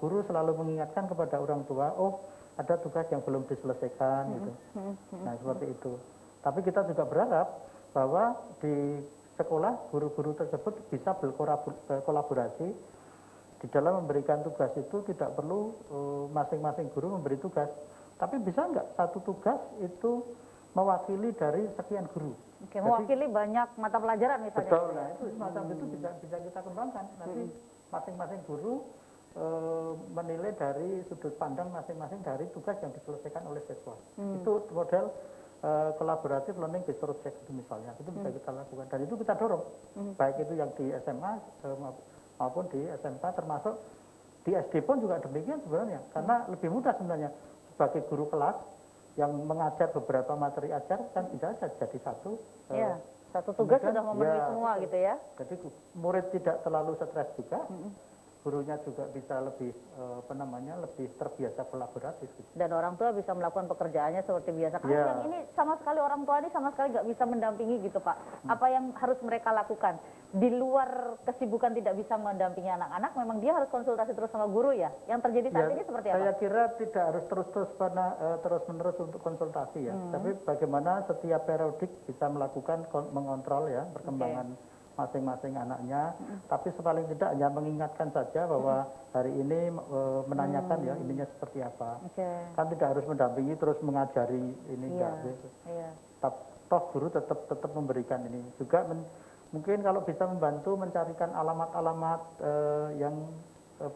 guru selalu mengingatkan kepada orang tua, oh ada tugas yang belum diselesaikan gitu. Nah seperti itu. Tapi kita juga berharap bahwa di sekolah guru-guru tersebut bisa berkolaborasi di dalam memberikan tugas itu, tidak perlu masing-masing guru memberi tugas, tapi bisa nggak satu tugas itu mewakili dari sekian guru. Mewakili banyak mata pelajaran misalnya. Betul, nah itu semacam itu bisa kita kembangkan. Nanti masing-masing guru menilai dari sudut pandang masing-masing dari tugas yang diselesaikan oleh siswa. Itu model kolaboratif learning based project itu misalnya, itu bisa kita lakukan dan itu kita dorong, baik itu yang di SMA maupun di SMK, termasuk di SD pun juga demikian sebenarnya, karena lebih mudah sebenarnya sebagai guru kelas yang mengajar beberapa materi ajar kan bisa jadi satu tugas sudah memenuhi semua gitu ya. Jadi murid tidak terlalu stres juga. Gurunya juga bisa lebih lebih terbiasa kolaboratif. Dan orang tua bisa melakukan pekerjaannya seperti biasa. Karena yang ini sama sekali orang tua ini sama sekali nggak bisa mendampingi gitu Pak. Apa yang harus mereka lakukan di luar kesibukan tidak bisa mendampingi anak-anak, memang dia harus konsultasi terus sama guru ya. Yang terjadi saat ini seperti apa? Saya kira tidak harus terus-menerus untuk konsultasi ya. Tapi bagaimana setiap periodik bisa melakukan mengontrol ya perkembangan masing-masing anaknya, tapi paling tidak hanya mengingatkan saja bahwa hari ini menanyakan ya ininya seperti apa. Kan tidak harus mendampingi terus mengajari ini enggak gitu. Toh guru tetap memberikan ini. Juga mungkin kalau bisa membantu mencarikan alamat-alamat yang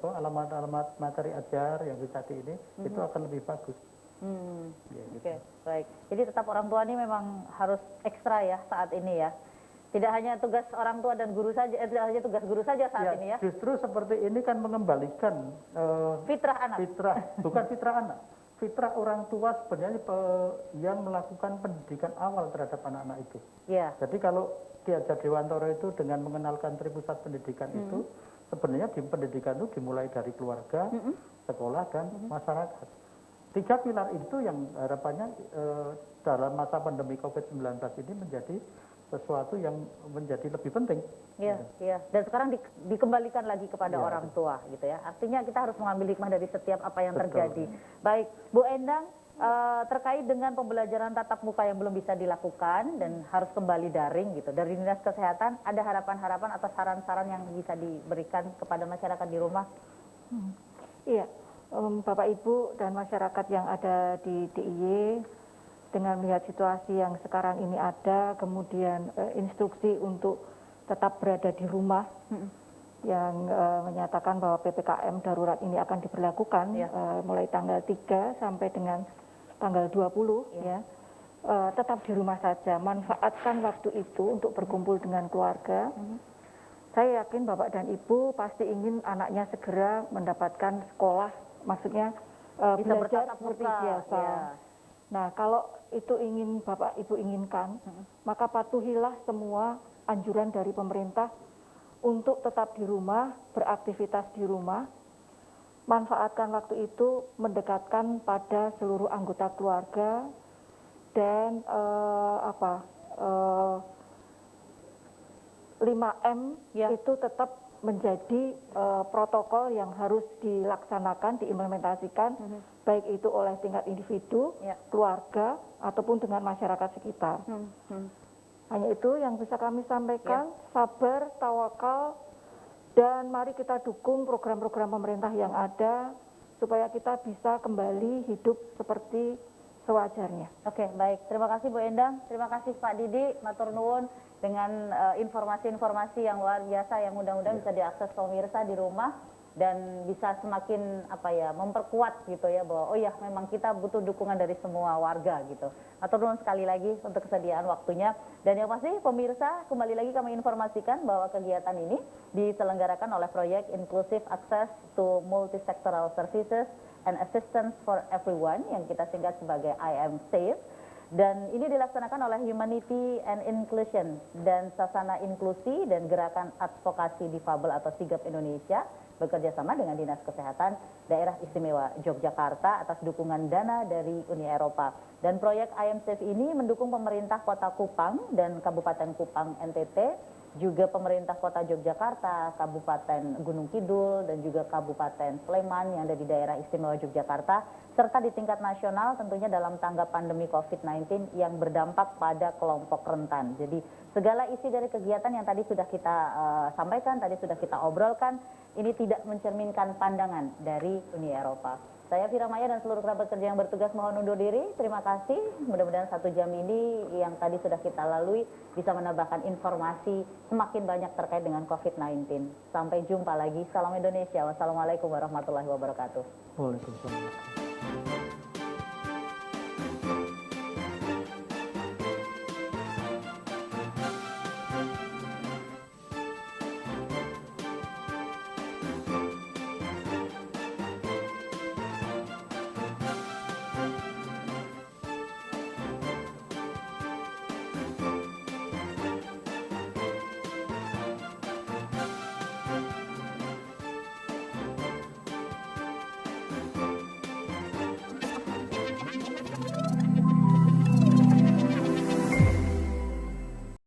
alamat-alamat materi ajar yang bisa di ini, itu akan lebih bagus. Baik. Jadi tetap orang tua ini memang harus ekstra ya saat ini ya. Tidak hanya tugas orang tua dan guru saja, tidak hanya tugas guru saja saat ini ya. Justru seperti ini kan mengembalikan fitrah anak. Bukan fitrah anak. Fitrah orang tua sebenarnya yang melakukan pendidikan awal terhadap anak-anak itu. Jadi kalau Ki Hajar Dewantoro itu dengan mengenalkan tripusat pendidikan itu, sebenarnya di pendidikan itu dimulai dari keluarga, sekolah, dan masyarakat. 3 pilar itu yang harapannya dalam masa pandemi COVID-19 ini menjadi sesuatu yang menjadi lebih penting. Dan sekarang dikembalikan lagi kepada orang tua gitu ya. Artinya kita harus mengambil hikmah dari setiap apa yang terjadi. Baik, Bu Endang, terkait dengan pembelajaran tatap muka yang belum bisa dilakukan dan harus kembali daring gitu. Dari Dinas Kesehatan ada harapan-harapan atau saran-saran yang bisa diberikan kepada masyarakat di rumah? Iya, Bapak Ibu dan masyarakat yang ada di DIY, dengan melihat situasi yang sekarang ini ada, kemudian instruksi untuk tetap berada di rumah, yang menyatakan bahwa PPKM darurat ini akan diberlakukan mulai tanggal 3 sampai dengan tanggal 20 ya. Tetap di rumah saja, manfaatkan waktu itu untuk berkumpul dengan keluarga. Saya yakin Bapak dan Ibu pasti ingin anaknya segera mendapatkan sekolah, maksudnya Bisa belajar bertatap seperti muka, biasa. ya. Nah, kalau itu ingin Bapak Ibu inginkan, maka patuhilah semua anjuran dari pemerintah untuk tetap di rumah, beraktivitas di rumah. Manfaatkan waktu itu mendekatkan pada seluruh anggota keluarga dan 5M itu tetap menjadi protokol yang harus dilaksanakan, diimplementasikan, baik itu oleh tingkat individu, keluarga, ataupun dengan masyarakat sekitar. Hanya itu yang bisa kami sampaikan, sabar, tawakal, dan mari kita dukung program-program pemerintah yang ada, supaya kita bisa kembali hidup seperti sewajarnya. Oke, baik. Terima kasih Bu Endang, terima kasih Pak Didi, matur nuwun dengan informasi-informasi yang luar biasa yang mudah-mudahan bisa diakses pemirsa di rumah dan bisa semakin memperkuat gitu ya bahwa oh ya memang kita butuh dukungan dari semua warga gitu. Matur nuwun sekali lagi untuk kesediaan waktunya dan yang pasti pemirsa kembali lagi kami informasikan bahwa kegiatan ini diselenggarakan oleh proyek Inclusive Access to Multisectoral Services and Assistance for Everyone yang kita singkat sebagai IM SAFE. Dan ini dilaksanakan oleh Humanity and Inclusion dan Sasana Inklusi dan Gerakan Advokasi Difabel atau SIGAP Indonesia bekerja sama dengan Dinas Kesehatan Daerah Istimewa Yogyakarta atas dukungan dana dari Uni Eropa. Dan proyek IMSAFE ini mendukung pemerintah Kota Kupang dan Kabupaten Kupang NTT, juga pemerintah Kota Yogyakarta, Kabupaten Gunung Kidul, dan juga Kabupaten Sleman yang ada di daerah istimewa Yogyakarta, serta di tingkat nasional tentunya dalam tanggap pandemi COVID-19 yang berdampak pada kelompok rentan. Jadi segala isi dari kegiatan yang tadi sudah kita sampaikan, tadi sudah kita obrolkan, ini tidak mencerminkan pandangan dari Uni Eropa. Saya Fira Maya dan seluruh kerabat kerja yang bertugas mohon undur diri. Terima kasih. Mudah-mudahan 1 jam ini yang tadi sudah kita lalui bisa menambahkan informasi semakin banyak terkait dengan COVID-19. Sampai jumpa lagi. Salam Indonesia. Wassalamualaikum warahmatullahi wabarakatuh. Waalaikumsalam.